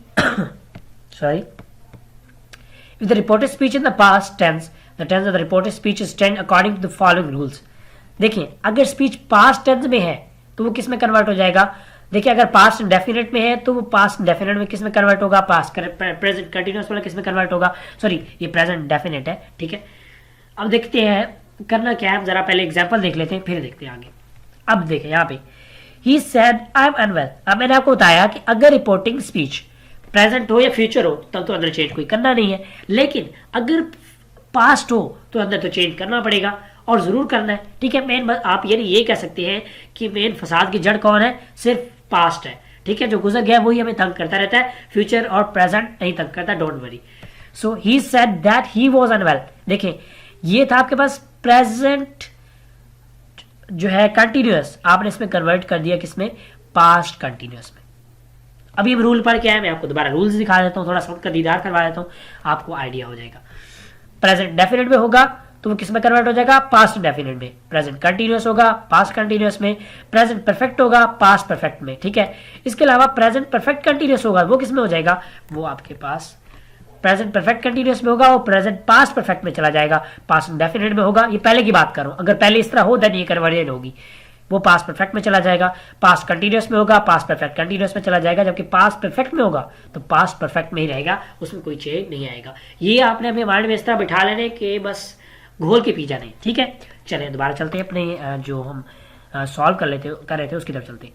sorry, if the reported speech in the past tense, the tense of the reported speech is stand according to the following rules। देखिए अगर स्पीच पास्ट टेंस में है तो वो किस में कन्वर्ट हो जाएगा। देखिए अगर पास्ट डेफिनेट में है तो वो पास्ट डेफिनेट में किस में कन्वर्ट होगा, पास्ट प्रेजेंट कंटिन्यूअस वाला किस में कन्वर्ट होगा, सॉरी ये प्रेजेंट डेफिनेट है, ठीक है। अब देखते हैं करना क्या है, जरा पहले एग्जाम्पल देख लेते हैं फिर देखते हैं आगे। अब देखें यहाँ पे he said I am unwell. अब मैंने आपको बताया कि अगर रिपोर्टिंग स्पीच प्रेजेंट हो या फ्यूचर हो तब तो अंदर चेंज कोई करना नहीं है, लेकिन अगर पास्ट हो तो अंदर तो चेंज करना पड़ेगा और जरूर करना है, ठीक है। मेन आप ये कह सकते हैं कि मेन फसाद की जड़ कौन है, सिर्फ पास्ट है, ठीक है। जो गुजर गया वही हमें तंग करता रहता है, फ्यूचर और प्रेजेंट नहीं तंग करता, don't worry. So he said that he was unwell. देखिए ये था आपके पास प्रेजेंट जो है कंटिन्यूअस, आपने इसमें कन्वर्ट कर दिया किसमें, पास्ट कंटिन्यूअस में। अभी रूल पर क्या है मैं आपको दोबारा रूल्स दिखा देता हूँ, थोड़ा सा उनका दीदार करवा देता हूँ, आपको आइडिया हो जाएगा। प्रेजेंट डेफिनेट में होगा तो वो किस में कन्वर्ट हो जाएगा, पास्ट डेफिनेट में। प्रेजेंट कंटिन्यूअस होगा पास्ट कंटिन्यूअस में। प्रेजेंट परफेक्ट होगा पास्ट परफेक्ट में, ठीक है। इसके अलावा प्रेजेंट परफेक्ट कंटिन्यूअस होगा वो किस में हो जाएगा, वो आपके पास प्रेजेंट परफेक्ट कंटिन्यूअस में होगा, वो प्रेजेंट पास्ट परफेक्ट में चला जाएगा, पास्ट डेफिनेट में होगा। ये पहले की बात कर रहा हूं, अगर पहले इस तरह हो देन ये कन्वर्जन होगी, वो पास्ट परफेक्ट में चला जाएगा। पास्ट कंटिन्यूअस में होगा पास्ट परफेक्ट कंटिन्यूअस में चला जाएगा, जबकि पास्ट परफेक्ट में होगा तो पास्ट परफेक्ट में ही रहेगा, उसमें कोई चेंज नहीं आएगा। ये आपने अपने माइंड में इस तरह बिठा लेने के बस घोल के पी जाने, ठीक है। चलिए दोबारा चलते हैं अपने जो हम सॉल्व कर रहे थे उसकी तरफ चलते हैं।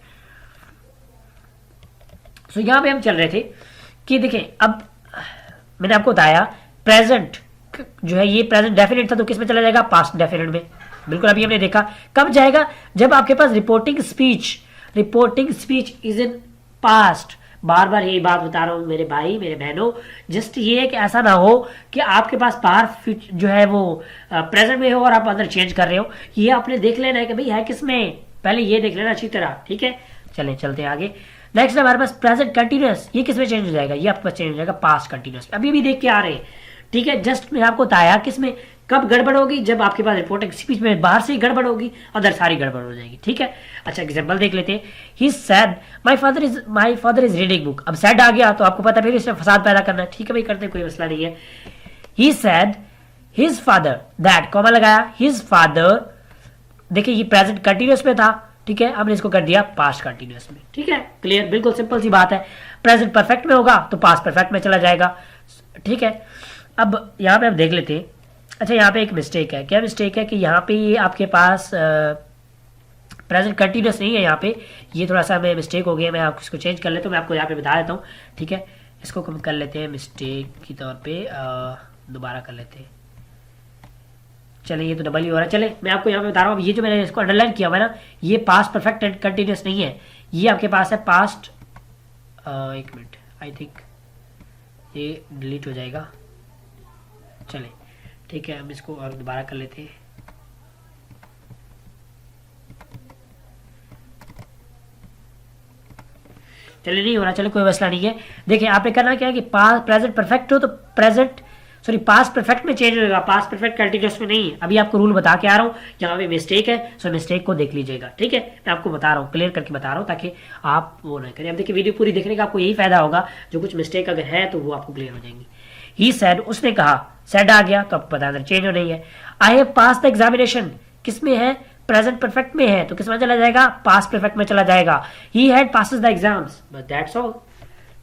सो यहाँ पे हम चल रहे थे कि देखें अब मैंने आपको बताया प्रेजेंट जो है ये प्रेजेंट डेफिनेट था तो किस में चला जाएगा, पास्ट डेफिनेट में। बिल्कुल अभी हमने देखा कब जाएगा, जब आपके पास reporting speech is in past. बार बार यही बात बता रहा हूं मेरे भाई मेरे बहनों, जस्ट ये है कि ऐसा ना हो कि आपके पास बाहर जो है वो प्रेजेंट में हो और आप अंदर चेंज कर रहे हो। ये आपने देख लेना है कि भाई है किसमें, पहले ये देख लेना अच्छी तरह, ठीक है। चलें चलते हैं आगे। नेक्स्ट हमारे पास प्रेजेंट कंटिन्यूअस, ये किस में चेंज हो जाएगा, ये आपके पास चेंज हो जाएगा पास्ट कंटिन्यूअस। अभी भी देख के आ रहे हैं ठीक है, जस्ट मैंने आपको बताया किसमें कब गड़बड़ होगी, जब आपके पास रिपोर्टिंग स्पीच में बाहर से ही गड़बड़ होगी, अदर सारी गड़बड़ हो जाएगी। ठीक है, अच्छा एग्जांपल देख लेते हैं। He said my father is reading book. अब सैड आ गया तो आपको पता फिर इसमें फसाद पैदा करना है। ठीक है भाई, करते कोई मसला नहीं है। He said his father that, comma लगाया, हिज फादर, देखिए ये प्रेजेंट कंटिन्यूअस में था, ठीक है, हमने इसको कर दिया पास्ट कंटिन्यूअस में। ठीक है, क्लियर, बिल्कुल सिंपल सी बात है। प्रेजेंट परफेक्ट में होगा तो पास्ट परफेक्ट में चला जाएगा। ठीक है, अब यहाँ पे हम देख लेते हैं। अच्छा, यहाँ पे एक मिस्टेक है। क्या मिस्टेक है कि यहाँ पे ये आपके पास प्रेजेंट कंटिन्यूअस नहीं है, यहाँ पे ये थोड़ा सा हमें मिस्टेक हो गया। मैं आपको इसको चेंज कर लेता हूँ, मैं आपको यहाँ पे बता देता हूँ। ठीक है, इसको हम कर लेते हैं मिस्टेक के तौर पे, दोबारा कर लेते हैं। चले, ये तो डबल ही हो रहा है। चले, मैं आपको यहाँ पे बता रहा हूँ, ये जो मैंने इसको अंडरलाइन किया हुआ है ना, ये पास्ट परफेक्ट एंड कंटिन्यूअस नहीं है, ये आपके पास है पास्ट, एक मिनट, आई थिंक ये डिलीट हो जाएगा। चले, ठीक है, हम इसको और दोबारा कर लेते हैं। चलिए, नहीं हो रहा, चलो कोई मसला नहीं है। देखिए, आपने करना क्या है कि प्रेजेंट परफेक्ट हो तो पास्ट परफेक्ट में चेंज होगा, पास्ट परफेक्ट कंटिन्यूअस में नहीं है। अभी आपको रूल बता के आ रहा हूँ, यहाँ पे मिस्टेक है, सो मिस्टेक को देख लीजिएगा। ठीक है, मैं आपको बता रहा हूँ, क्लियर करके बता रहा हूँ, ताकि आप वो ना करें। अब देखिए, वीडियो पूरी देखने का आपको यही फायदा होगा, जो कुछ मिस्टेक अगर है तो वो आपको क्लियर हो जाएंगी। ही सैड, उसने कहा, सैड आ गया तो आपको पता है चेंज हो नहीं है। I have pass the examination, किस में है, प्रेजेंट परफेक्ट में है, तो किस में चला जाएगा, पास्ट परफेक्ट में चला जाएगा। He had passes the exams, but that's all.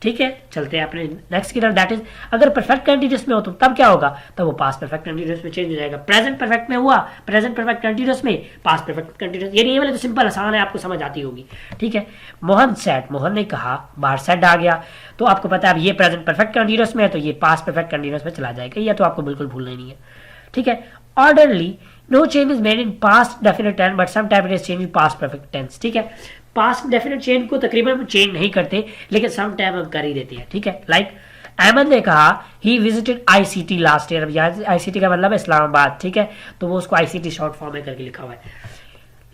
ठीक है, चलते हैं अपने नेक्स्ट की तरफ। दैट इज, अगर परफेक्ट कंटिन्यूअस में हो तो तब क्या होगा, तब वो पास्ट परफेक्ट कंटिन्यूअस में चेंज हो जाएगा। प्रेजेंट परफेक्ट में हुआ, प्रेजेंट परफेक्ट कंटिन्यूअस में, पास्ट परफेक्ट कंटिन्यूअस। ये वाले तो सिंपल आसान है, आपको समझ आती होगी। ठीक है, मोहन सेड, मोहन ने कहा, बाहर सेड आ गया तो आपको पता है अब ये प्रेजेंट परफेक्ट कंटिन्यूअस में है तो ये पास्ट परफेक्ट कंटिन्यूअस में चला जाएगा, या तो आपको बिल्कुल भूलना ही नहीं है। ठीक है, orderly, no change is made in past definite tense but some time it is change in past perfect tense. ठीक है, पास्ट डेफिनेट चेंज को तकरीबन हम चेंज नहीं करते, लेकिन सम टाइम हम कर ही देते हैं। ठीक है, लाइक अहमद ने कहा, he visited ICT last year. अब यहाँ आईसीटी का मतलब है इस्लामाबाद। ठीक है, तो वो उसको आईसीटी शॉर्ट फॉर्म में करके लिखा हुआ है,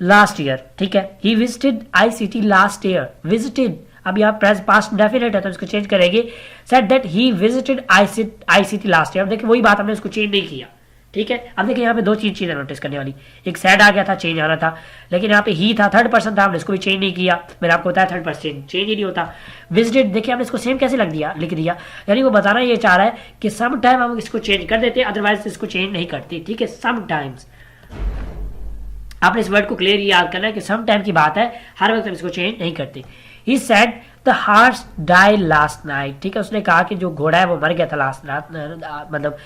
लास्ट ईयर। ठीक है, he visited ICT last year, visited, अब यहाँ प्रेजेंट पास्ट डेफिनेट है तो इसको चेंज करेंगे, said that he visited ICT last year. देखिए, वही बात हमने उसको चेंज नहीं किया। ठीक है, अब देखिए यहाँ पे दो चीजें नोटिस करने वाली, एक सैड आ गया था, चेंज आना था, लेकिन यहाँ पे ही था, थर्ड पर्सन था, हमने इसको भी चेंज नहीं किया। मैंने आपको बताया थर्ड पर्सन चेंज ही नहीं होता। विजिटेड, देखिए हमने इसको सेम कैसे लिख दिया, यानी वो बताना ये चाह रहा है कि सम टाइम हम इसको चेंज कर देते, अदरवाइज इसको चेंज नहीं करते। ठीक है, सम टाइम्स, आपने इस वर्ड को क्लियर याद करना है कि सम टाइम की बात है, हर वक्त हम इसको चेंज नहीं करते। He said the horse die last night. ठीक है, उसने कहा कि जो घोड़ा है वो मर गया था लास्ट रात, मतलब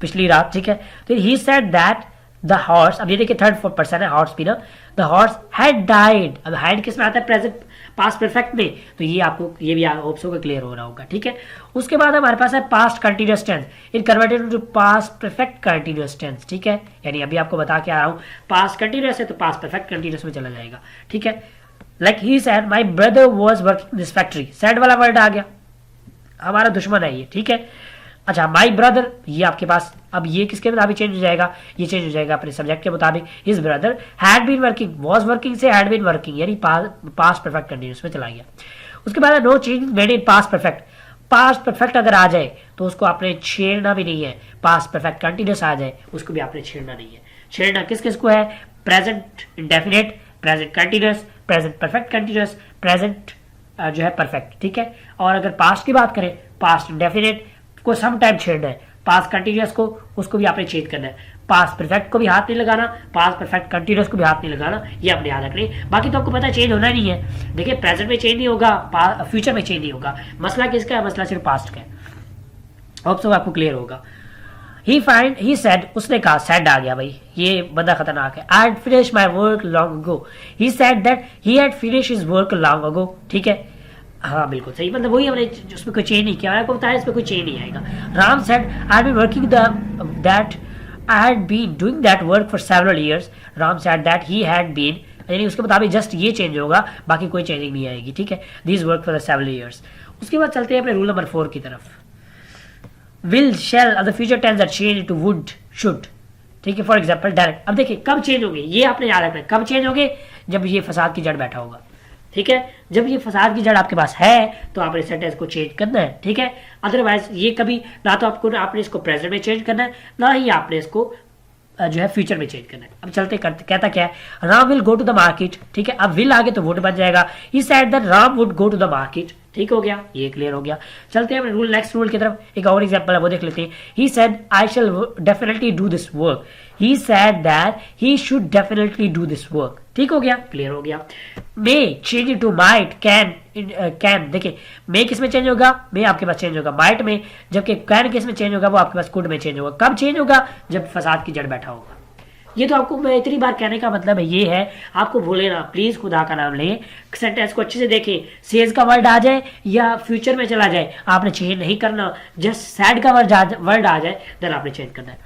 पिछली रात। ठीक है, तो he said that the horse, अब ये देखिए थर्ड पर्सन है, हॉर्स भी ना, द हॉर्स हैड डाइड। अब हैड किस में आता है, प्रेजेंट पास्ट परफेक्ट में, तो ये आपको, ये भी होप्स का क्लियर हो रहा होगा। ठीक है, उसके बाद हमारे पास है past continuous tense, in converted into past perfect continuous tense. ठीक है, यानी अभी आपको बता के आ रहा हूँ, पास्ट कंटिन्यूअस है तो पास्ट परफेक्ट कंटिन्यूअस में चला जाएगा। ठीक है, like he said my brother was working this factory, said वाला वर्ड आ गया, हमारा दुश्मन है ये। ठीक है, अच्छा, माय ब्रदर, ये आपके पास, अब ये किसके मुताबिक चेंज हो जाएगा, ये चेंज हो जाएगा अपने सब्जेक्ट के मुताबिक। His brother had been working, was working से हैड बीन वर्किंग, यानी पास्ट परफेक्ट कंटिन्यूअस में चला गया। उसके बाद no change made in past perfect, past perfect अगर आ जाए तो उसको आपने छेड़ना भी नहीं है, पास्ट परफेक्ट कंटिन्यूअस आ जाए उसको भी आपने छेड़ना नहीं है। छेड़ना किस किस को है, present indefinite, present continuous, present perfect continuous, present जो है परफेक्ट। ठीक है, और अगर पास्ट की बात करें, पास्ट इंडेफिनिट को सम टाइम छेड़ना है, पास्ट कंटिन्यूअस को, उसको भी आपने चेंज करना है, पास्ट परफेक्ट को भी हाथ नहीं लगाना, पास्ट परफेक्ट कंटिन्यूअस को भी हाथ नहीं लगाना, ये अपने याद रखनी। बाकी तो आपको पता है चेंज होना नहीं है। देखिए, प्रेजेंट में चेंज नहीं होगा, फ्यूचर में चेंज नहीं होगा, मसला किसका है, मसला सिर्फ पास्ट का है। होप सो आपको क्लियर होगा। ही सेड, उसने कहा, सेड आ गया भाई, ये बंदा खतरनाक है। I had finish my work long ago, he said that he had finish his work long ago. ठीक है, हाँ बिल्कुल सही, मतलब वही हमने, उसमें कोई चेंज नहीं किया, आपको बताया इसमें कोई चेंज नहीं आएगा। Ram said I had been working that I had been doing that work for several years. Ram said that he had been, यानी उसके मुताबिक जस्ट ये चेंज होगा, बाकी कोई चेंजिंग नहीं आएगी। ठीक है, this work for the several years. उसके बाद चलते हैं अपने रूल नंबर 4 की तरफ। Will, shall of the future tense that change to would, should. ठीक है, फॉर एग्जांपल डायरेक्ट। अब देखिए कब चेंज होंगे, ये आपने याद रखना है, कब चेंज होंगे, जब ये फसाद की जड़ बैठा होगा। ठीक है। जब ये फसाद की जड़ आपके पास है तो आपने सेंटेंस को चेंज करना है, ठीक है। अदरवाइज ये कभी ना तो आपने इसको प्रेजेंट में चेंज करना है, ना ही आपने इसको जो है फ्यूचर में चेंज करना है। अब चलते करते कहता क्या है, Ram will go to the market, ठीक है। अब विल आगे तो वुड बन जाएगा, he said that Ram would go to the market, ठीक हो गया, ये क्लियर हो गया। चलते हैं रूल नेक्स्ट रूल की तरफ, एक और एग्जांपल है वो देख लेते हैं। He said I shall definitely do this work, he said that he should definitely do this work, ठीक हो गया, क्लियर हो गया। May change to might, can देखिए मे किस में चेंज होगा, मे आपके पास चेंज होगा माइट में, जबकि कैन किस में चेंज होगा, वो आपके पास कुड में चेंज होगा। कब चेंज होगा, जब फसाद की जड़ बैठा होगा। ये तो आपको मैं इतनी बार कहने का मतलब है ये है, आपको भूले ना प्लीज, खुदा का नाम ले, सेंटेंस को अच्छे से देखें, सेज का वर्ड आ जाए या फ्यूचर में चला जाए आपने चेंज नहीं करना, जस्ट सैड का वर्ड आ जाए देन आपने चेंज करना है।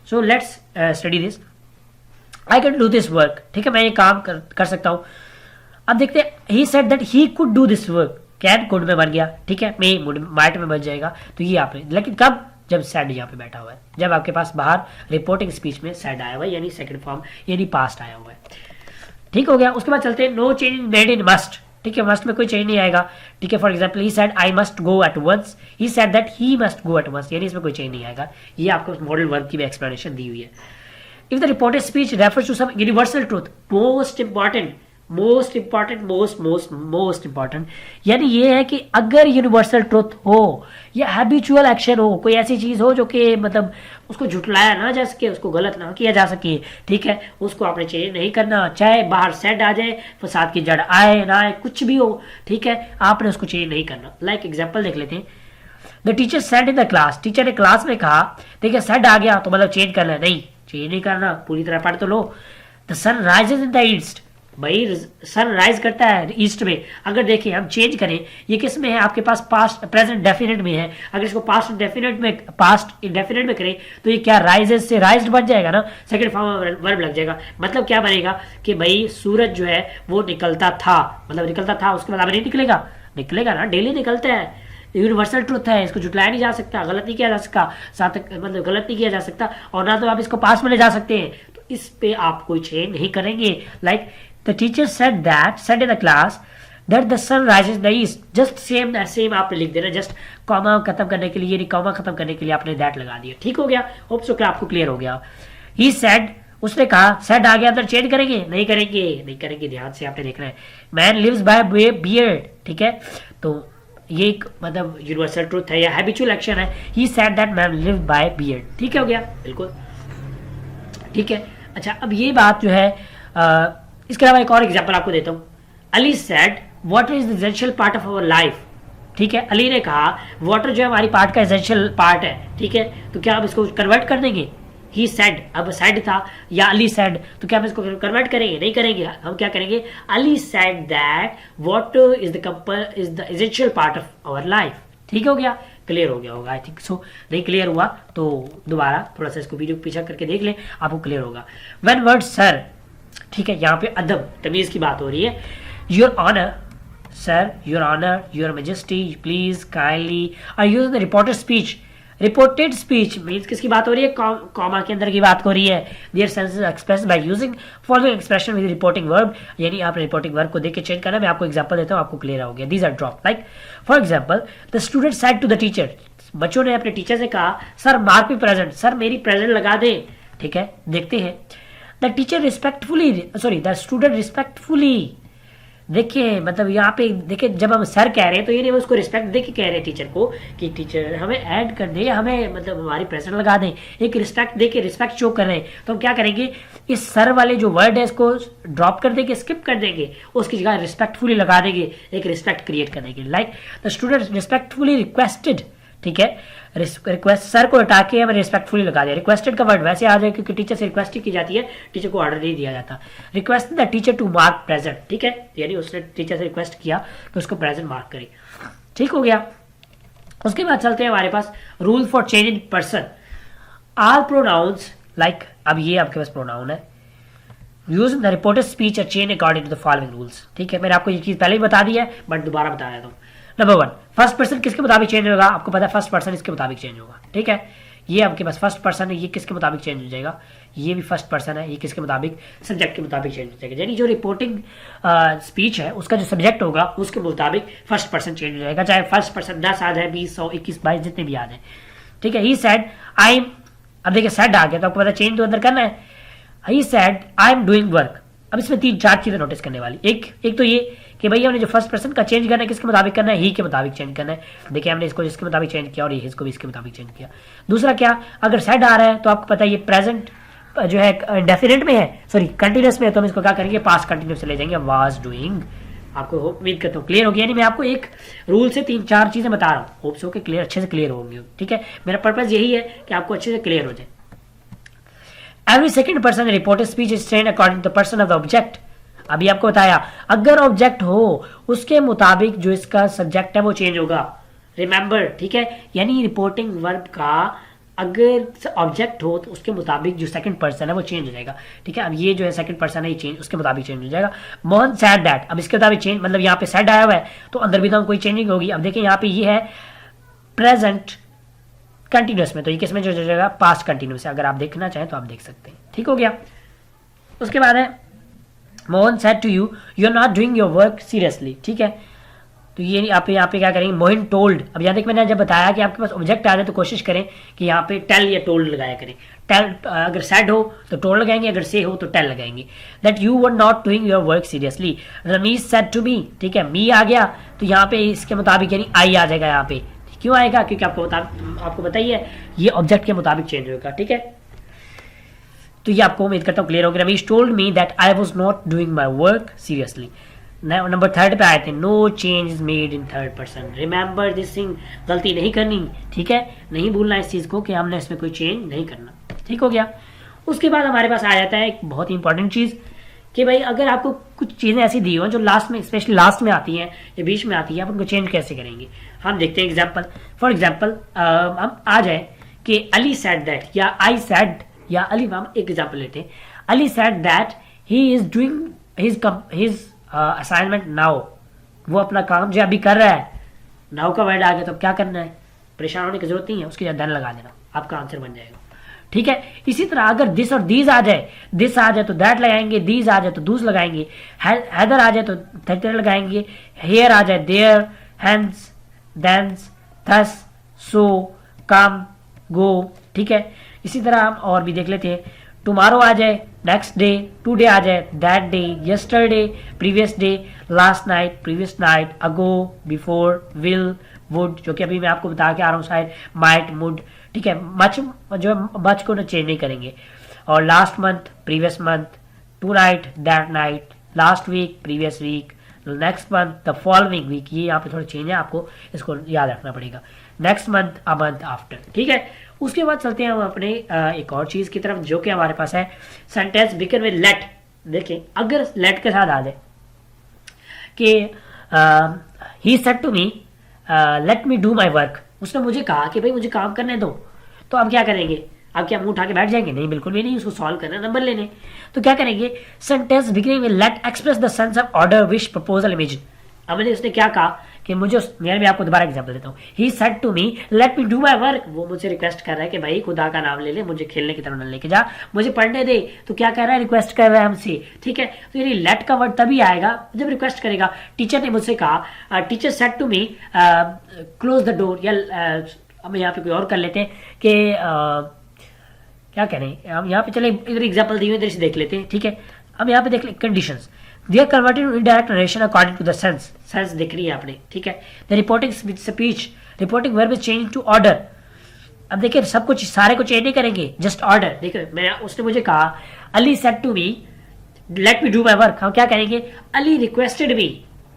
So let's study this, I can do this work, ठीक है, मैं ये काम कर सकता हूँ। अब देखते हैं, he said that he could do this work, can could में बन गया, ठीक है, मे माइट में बन जाएगा, तो ये आपने, लेकिन कब, जब सैड यहाँ पे बैठा हुआ है, जब आपके पास बाहर रिपोर्टिंग स्पीच में सैड आया हुआ है, यानी सेकंड फॉर्म यानी पास्ट आया हुआ है, ठीक हो गया। उसके बाद चलते हैं, no change made in must, ठीक है, मस्ट में कोई चेंज नहीं आएगा, ठीक है। For example he said I must go at once, he said that he must go at once, यानी इसमें कोई चेंज नहीं आएगा। ये आपको मॉडल वर्ब की भी एक्सप्लेनेशन दी हुई है। If the reported speech refers to some universal truth, most important, most important, यानी ये है कि अगर यूनिवर्सल ट्रुथ हो या हैबिचुअल एक्शन हो, कोई ऐसी चीज हो जो कि मतलब उसको झुटलाया ना जा सके, उसको गलत ना किया जा सके, ठीक है, उसको आपने चेंज नहीं करना, चाहे बाहर सेड आ जाए, फसाद की जड़ आए ना आए, कुछ भी हो, ठीक है, आपने उसको चेंज नहीं करना। लाइक एग्जाम्पल देख लेते हैं, the teacher said in the class, teacher ने क्लास में कहा, देखिए सेड आ गया तो मतलब चेंज करना, नहीं चेंज नहीं करना, पूरी तरह पढ़ तो लो। The sun rises in the east, भाई सन राइज करता है ईस्ट में, अगर देखिए हम चेंज करें, ये किस में है आपके पास, पास्ट प्रेजेंट डेफिनेट में है, अगर इसको पास्ट इंडेफिनेट में करें तो ये क्या राइजेस से राइज्ड बन जाएगा ना, सेकंड फॉर्म वर्ब लग जाएगा। मतलब क्या बनेगा कि भाई सूरज जो है वो निकलता था, मतलब निकलता था, उसके बाद अब नहीं निकलेगा, निकलेगा ना, डेली निकलता है, यूनिवर्सल ट्रुथ है, इसको झुटलाया नहीं जा सकता, गलत नहीं किया जा सकता, साथ मतलब गलत नहीं किया जा सकता, और ना तो आप इसको पास में ले जा सकते हैं, तो इस पे आप कोई चेंज नहीं करेंगे। Like the teacher said in the class that the sun rises in the east, just same आपने लिख देना, जस्ट कॉमा खत्म करने के लिए, कॉमा खत्म करने के लिए आपने दैट लगा दिया, ठीक हो गया। होप सो कि आपको क्लियर हो गया। ही सेड, उसने कहा, सेड आ गया, अंदर चेंज करेंगे, नहीं करेंगे, ध्यान से आपने देखना है। मैन लिव्स बाय बियर्ड, ठीक है, तो ये एक मतलब यूनिवर्सल ट्रुथ है या हैबिचुअल एक्शन है। He said that man live by beard, ठीक हो गया, बिल्कुल ठीक है। अच्छा, अब ये बात जो है इसके अलावा एक और एग्जांपल आपको देता हूँ। Ali said water is the essential part of our life, ठीक है, अली ने कहा वाटर जो है हमारी पार्ट का एसेंशियल पार्ट है, ठीक है, तो क्या आप इसको कन्वर्ट कर देंगे, ही सेड, अब सेड था या अली सेड, तो क्या हम इसको कन्वर्ट करेंगे, नहीं करेंगे, हम क्या करेंगे, Ali said that water is the essential part of our life, ठीक हो गया, क्लियर हो गया होगा, आई थिंक सो। नहीं क्लियर हुआ तो दोबारा थोड़ा सा इसको वीडियो पीछा करके देख लें, आपको क्लियर होगा। व्हेन वर्ड सर, ठीक है, यहाँ पे अदब तमीज की बात हो रही है। Your honour sir, your honour, your majesty, please, kindly are using the reported speech, reported speech means किसकी बात हो रही है, कॉमा के अंदर की बात हो रही है। Their sense is expressed by using following expression with reporting verb, यानी आप रिपोर्टिंग वर्ब को देख के चेंज करना। मैं आपको एग्जांपल देता हूँ, आपको क्लियर हो गया। These are drop, like for example the student said to the teacher, बच्चों ने अपने टीचर से कहा सर मार्क भी प्रेजेंट, सर मेरी प्रेजेंट लगा दे, ठीक है, देखते हैं। The teacher respectfully, sorry the student respectfully, देखिए मतलब यहाँ पे देखिए जब हम सर कह रहे हैं तो ये नहीं उसको रिस्पेक्ट दे के कह रहे हैं टीचर को कि टीचर हमें ऐड कर दे या हमें मतलब हमारी प्रेजेंट लगा दें, एक रिस्पेक्ट दे के रिस्पेक्ट शो कर रहे हैं, तो हम क्या करेंगे, इस सर वाले जो वर्ड है इसको ड्रॉप कर देंगे, स्किप कर देंगे, उसकी जगह रिस्पेक्टफुली लगा देंगे, एक रिस्पेक्ट क्रिएट करने के लिए। Like the student respectfully requested, ठीक है, रिक्वेस्ट सर को हटा के हमें रिस्पेक्टफुली लगा दिया। रिक्वेस्टेड का वर्ड वैसे आ जाए क्योंकि टीचर से रिक्वेस्ट ही की जाती है, टीचर को ऑर्डर नहीं दिया जाता। Request the teacher to mark present, ठीक है, यानी उसने टीचर से रिक्वेस्ट किया कि उसको प्रेजेंट मार्क करे, ठीक हो गया। उसके बाद चलते हैं हमारे पास rule for change in person. All pronouns, like अब ये आपके पास प्रोनाउन है, यूज द रिपोर्टेड स्पीच और change according to the following rules, ठीक है, मैंने आपको ये चीज पहले ही बता दी है बट दोबारा बता देता हूँ। नंबर 1, फर्स्ट पर्सन किसके मुताबिक चेंज होगा, आपको पता है फर्स्ट पर्सन इसके मुताबिक चेंज होगा, ठीक है, ये आपके पास फर्स्ट पर्सन है, ये किसके मुताबिक चेंज हो जाएगा, ये भी फर्स्ट पर्सन है, ये किसके मुताबिक, सब्जेक्ट के मुताबिक चेंज हो जाएगा। यानी जो रिपोर्टिंग स्पीच है उसका जो सब्जेक्ट होगा उसके मुताबिक फर्स्ट पर्सन चेंज हो जाएगा, चाहे फर्स्ट पर्सन 10 आ जाए, 20, 100, 21, 22 जितने भी आ जाए, ठीक है। ही सेड आई एम, अब देखिए सेड आ गया तो आपको पता चेंज तो अंदर करना है। He said I am doing work. अब इसमें 3-4 चीजें नोटिस करने वाली, एक तो ये कि भैया हमने जो फर्स्ट पर्सन का चेंज करना है किसके मुताबिक करना है, ही के मुताबिक चेंज करना है। देखिए हमने इसको इसके मुताबिक चेंज किया और इसको भी इसके मुताबिक चेंज किया। दूसरा क्या, अगर सेड आ रहा है तो आपको पता है ये प्रेजेंट जो है डेफिनेट में है, सॉरी कंटिन्यूस में है, तो हम इसको क्या करेंगे, पास्ट कंटिन्यूस से ले जाएंगे, वाज डूइंग। आपको उम्मीद करता हूँ क्लियर हो गया। यानी मैं आपको एक रूल से 3-4 चीजें बता रहा हूँ, होप्स हो कि क्लियर, अच्छे से क्लियर होंगे, ठीक है। मेरा पर्पज यही है कि आपको अच्छे से क्लियर हो जाए। Every second person reported speech is trend according to the person of the object. अभी आपको बताया अगर ऑब्जेक्ट हो उसके मुताबिक जो इसका सब्जेक्ट है वो चेंज होगा, रिमेंबर, ठीक है। यानी रिपोर्टिंग वर्ब का अगर ऑब्जेक्ट हो तो उसके मुताबिक जो सेकंड पर्सन है वो चेंज हो जाएगा, ठीक है। अब ये जो है सेकंड पर्सन है, ये चेंज उसके मुताबिक चेंज हो जाएगा। मोहन सैड दैट, अब इसके मुताबिक चेंज, मतलब यहाँ पे सैड आया हुआ है तो अंदर भी तो कोई चेंजिंग होगी। अब देखिए यहाँ पे ये है प्रेजेंट कंटिन्यूस में, तो ये किस में जो जाएगा, पास्ट कंटिन्यूस है। अगर आप देखना चाहें तो आप देख सकते हैं, ठीक हो गया। उसके बाद है Mohan said to you you are not doing your work seriously, ठीक है। तो ये आप यहाँ पे क्या करेंगे, मोहन टोल्ड। अब यहाँ तक मैंने जब बताया कि आपके पास ऑब्जेक्ट आ जाए तो कोशिश करें कि यहाँ पे टेल या टोल्ड लगाया करें। टेल अगर सैड हो तो टोल्ड लगाएंगे, अगर से हो तो टेल लगाएंगे। That you were not doing your work seriously. Ramiz said to me, ठीक है, मी आ गया तो यहाँ पे इसके मुताबिक यानी आई आ जाएगा यहाँ पे। क्यों आएगा, क्योंकि आपको बताइए ये ऑब्जेक्ट के मुताबिक चेंज होगा, ठीक है। तो ये आपको उम्मीद करता हूँ क्लियर हो गया। Ramesh told me that I was not doing my work seriously. Number 3 पे आए थे, no change is made in third person. Remember this thing, गलती नहीं करनी, ठीक है, नहीं भूलना इस चीज को कि हमने इसमें कोई चेंज नहीं करना, ठीक हो गया। उसके बाद हमारे पास आ जाता है एक बहुत ही इंपॉर्टेंट चीज कि भाई अगर आपको कुछ चीजें ऐसी दी हो जो लास्ट में, स्पेशली लास्ट में आती हैं या बीच में आती है, आप उनको चेंज कैसे करेंगे। हम देखते हैं एग्जाम्पल। फॉर एग्जाम्पल हम आ जाए कि अली सेड दैट या आई सेड या अली, हम एक एग्जाम्पल लेते हैं। Ali said that he is doing his assignment now. वो अपना काम जो अभी कर रहा है, नाउ का वर्ड आ गया तो अब क्या करना है, परेशान होने की जरूरत नहीं है, उसके साथ डन लगा देना, आपका आंसर बन जाएगा, ठीक है। इसी तरह अगर दिस और दीज आ जाए, दिस आ जाए तो दैट लगाएंगे, दीज आ जाए तो दूस लगाएंगे, हैदर आ जाए तो थेटर लगाएंगे, हेयर आ जाए देयर, हैंड्स, देंस, थस, सो, कम, गो, ठीक है। इसी तरह हम और भी देख लेते हैं। टुमारो आ जाए, नेक्स्ट डे, टुडे आ जाए, that day, yesterday, previous day, last night, previous night, ago, before, will, would, जो कि अभी मैं आपको बता के आ रहा हूँ शायद, माइट, मुड, ठीक है। मच जो मच को चेंज नहीं करेंगे। और last month, previous month, tonight, that night, last week, previous week, next month, the following week, ये यहाँ पे थोड़ा चेंज है, आपको इसको याद रखना पड़ेगा। Next month, a month after, ठीक है। उसके बाद चलते हैं हम अपने एक और चीज की तरफ जो कि हमारे पास है सेंटेंस बिगिन विद लेट। देखिए अगर लेट के साथ आ जाए कि he said to me let me do my work, उसने मुझे कहा कि भाई मुझे काम करने दो, तो अब क्या करेंगे, अब क्या मुंह उठा के बैठ जाएंगे, नहीं बिल्कुल भी नहीं, उसको सॉल्व करना, नंबर लेने। तो क्या करेंगे, sentence beginning with let express the sense of order, wish, proposal, imagine. अब मैंने उसने क्या कहा कि मुझे, मैं भी आपको दोबारा एग्जांपल देता हूँ। He said to me let me do my work, वो मुझे रिक्वेस्ट कर रहा है कि भाई खुदा का नाम ले ले, मुझे खेलने की तरफ न लेके जा, मुझे पढ़ने दे। तो क्या कर रहा है, रिक्वेस्ट कर रहा है हमसे, ठीक है। तो यानी लेट का वर्ड तभी आएगा जब रिक्वेस्ट करेगा। टीचर ने मुझसे कहा, teacher said to me close the door, या हम यहाँ पे कोई और कर लेते हैं कि क्या करें, हम यहाँ पे चले, इधर एग्जाम्पल दिए इधर से देख लेते हैं, ठीक है। अब यहाँ पे देख ले conditions, they are converted to indirect narration according to the sense, sense दिख रही है आपने, ठीक है। The reporting speech, reporting verb is change to order. अब देखिए सब कुछ सारे को चेंज नहीं करेंगे, जस्ट ऑर्डर। देखिए मैं, उसने मुझे कहा Ali said to me let me do my work, हम क्या करेंगे, अली रिक्वेस्टेड मी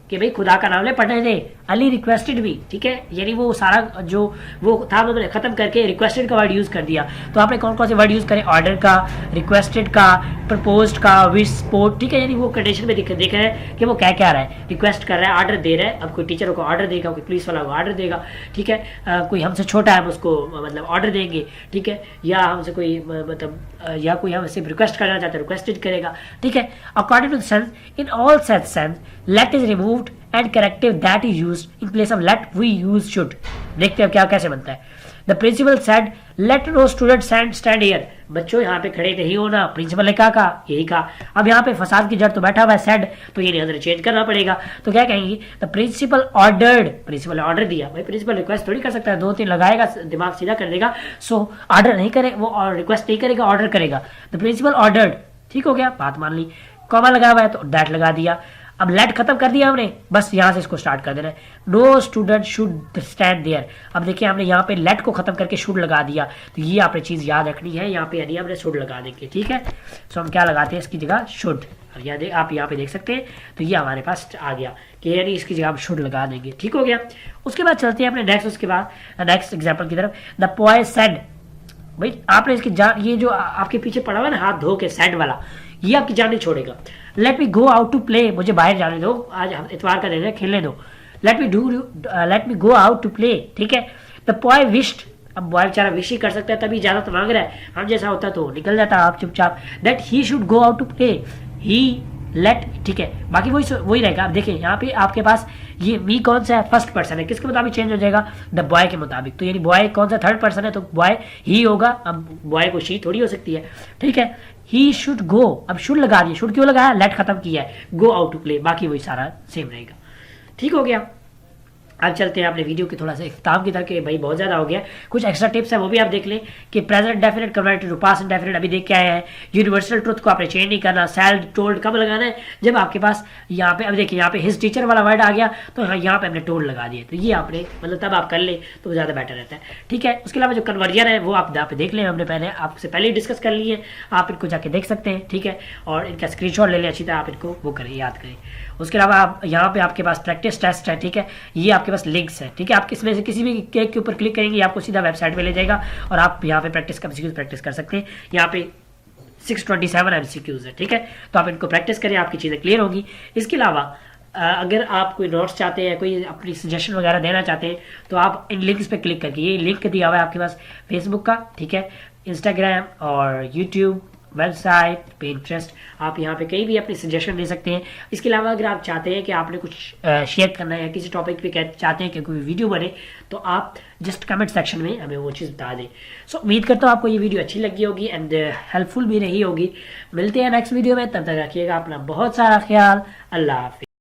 कि भाई खुदा का नाम ले पढ़ने दे, अली रिक्वेस्टेड मी, ठीक है। यानी वो सारा जो वो था मैंने खत्म करके रिक्वेस्टेड का वर्ड यूज कर दिया। तो आपने कौन कौन से वर्ड यूज करें, ऑर्डर का, रिक्वेस्टेड का, प्रपोज्ड का, विश, स्पोर्ट, ठीक है। यानी वो कंडीशन में देख रहे हैं कि वो क्या क्या रहा है, रिक्वेस्ट कर रहा है, ऑर्डर दे रहा है। अब कोई टीचर को ऑर्डर देगा, कोई पुलिस वाला को ऑर्डर देगा, ठीक है। कोई हमसे छोटा है हम उसको मतलब ऑर्डर देंगे, ठीक है। या हमसे कोई मतलब या कोई हमसे रिक्वेस्ट करना चाहता है, रिक्वेस्टेड करेगा, ठीक है। According to the sense, in all such sense let is removed and corrective that is used in place of let we use should। देखते हैं क्या कैसे बनता है। The principal said let no student stand here, बच्चों यहाँ पे खड़े नहीं होना। प्रिंसिपल ने क्या कहा, यही कहा। अब यहाँ पे फसाद की जड़ तो बैठा हुआ है सेड, तो ये नजर चेंज करना पड़ेगा। तो क्या कहेंगे, द प्रिंसिपल ऑर्डर्ड, प्रिंसिपल ने ऑर्डर दिया। भाई प्रिंसिपल रिक्वेस्ट थोड़ी कर सकता है, 2-3 लगाएगा दिमाग सीधा कर देगा। सो ऑर्डर नहीं करे वो, रिक्वेस्ट नहीं करेगा, ऑर्डर करेगा। द प्रिंसिपल ऑर्डर्ड, ठीक हो गया, बात मान ली। कॉमा लगा हुआ है तो दैट लगा दिया। अब लेट खत्म कर दिया हमने, बस यहां से इसको स्टार्ट कर देना है। No student should stand there. अब देखिए हमने यहाँ पे लेट को खत्म करके शुड लगा दिया, तो ये आपने चीज याद रखनी है। यहाँ पे यानी हमने शुड लगा देंगे, ठीक है। सो हम क्या लगाते हैं इसकी जगह, शुड। आप यहाँ पे देख सकते हैं, तो ये हमारे पास आ गया कि यानी इसकी जगह हम शुड लगा देंगे, ठीक हो गया। उसके बाद चलते हैं अपने नेक्स्ट, उसके बाद नेक्स्ट एग्जाम्पल की तरफ। द बॉय सेड, भाई आपने इसकी ये जो आपके पीछे पड़ा हुआ है ना हाथ धो के सेड वाला, ये आपकी जान नहीं छोड़ेगा। Let me go out to play, मुझे बाहर जाने दो, आज इतवार का दिन है, खेलने दो। Let me go out to play, ठीक है। द बॉय विश्ड, अब बॉय बेचारा विश ही कर सकता है, तभी इजाजत मांग रहा है। हम जैसा होता तो निकल जाता आप चुपचाप। That he should go out to play, he let, ठीक है। बाकी वही रहेगा। अब देखिए यहाँ पे आपके पास ये मी कौन सा है, फर्स्ट पर्सन है, किसके मुताबिक चेंज हो जाएगा, द बॉय के मुताबिक। तो यानी बॉय कौन सा, थर्ड पर्सन है, तो बॉय ही होगा। अब बॉय को शी थोड़ी हो सकती है, ठीक है। ही शुड गो, अब शुड लगा दिया, शुड क्यों लगाया, लेट खत्म किया है, गो आउट टू प्ले, बाकी वही सारा सेम रहेगा, ठीक हो गया। अब चलते हैं अपने वीडियो के थोड़ा सा इख्तिताम की तरफ, के भाई बहुत ज़्यादा हो गया। कुछ एक्स्ट्रा टिप्स है वो भी आप देख लें कि present definite convert to past indefinite अभी देख के आए हैं। यूनिवर्सल ट्रुथ को आपने चेंज नहीं करना। सेल्ड टोल्ड कब लगाना है, जब आपके पास यहाँ पे, अब देखिए यहाँ पे हिज टीचर वाला वर्ड आ गया, तो यहाँ पे हमने टोल्ड लगा दिए। तो ये आपने मतलब तब आप कर ले तो ज़्यादा बेटर रहता है, ठीक है। उसके अलावा जो कन्वर्जन है वो आप यहाँ पे देख लें, हमने पहले आपसे पहले ही डिस्कस कर लिए, आप इनको जाके देख सकते हैं, ठीक है। और इनका स्क्रीनशॉट ले लें अच्छी तरह, आप इनको वो करें, याद करें। उसके अलावा आप यहाँ पे आपके पास प्रैक्टिस टेस्ट है, ठीक है। ये आपके पास लिंक्स है, ठीक है। आप किसमें से किसी भी केक के ऊपर क्लिक करेंगे आपको सीधा वेबसाइट पे ले जाएगा और आप यहाँ पे प्रैक्टिस कर सकते हैं। यहाँ पे 627 MCQs है, ठीक है। तो आप इनको प्रैक्टिस करें, आपकी चीज़ें क्लियर होगी। इसके अलावा अगर आप कोई नोट्स चाहते हैं, कोई अपनी सजेशन वगैरह देना चाहते हैं, तो आप इन लिंक्स पे क्लिक करके, ये लिंक दिया हुआ है आपके पास फेसबुक का, ठीक है, इंस्टाग्राम और यूट्यूब, वेबसाइट, पिंटरेस्ट, आप यहाँ पे कहीं भी अपनी सजेशन दे सकते हैं। इसके अलावा अगर आप चाहते हैं कि आपने कुछ शेयर करना है या किसी टॉपिक पे चाहते हैं कि कोई वीडियो बने, तो आप जस्ट कमेंट सेक्शन में हमें वो चीज़ बता दें। सो उम्मीद करता हूँ आपको ये वीडियो अच्छी लगी होगी एंड हेल्पफुल भी रही होगी। मिलते हैं नेक्स्ट वीडियो में, तब तक रखिएगा अपना बहुत सारा ख्याल। अल्लाह हाफिज़।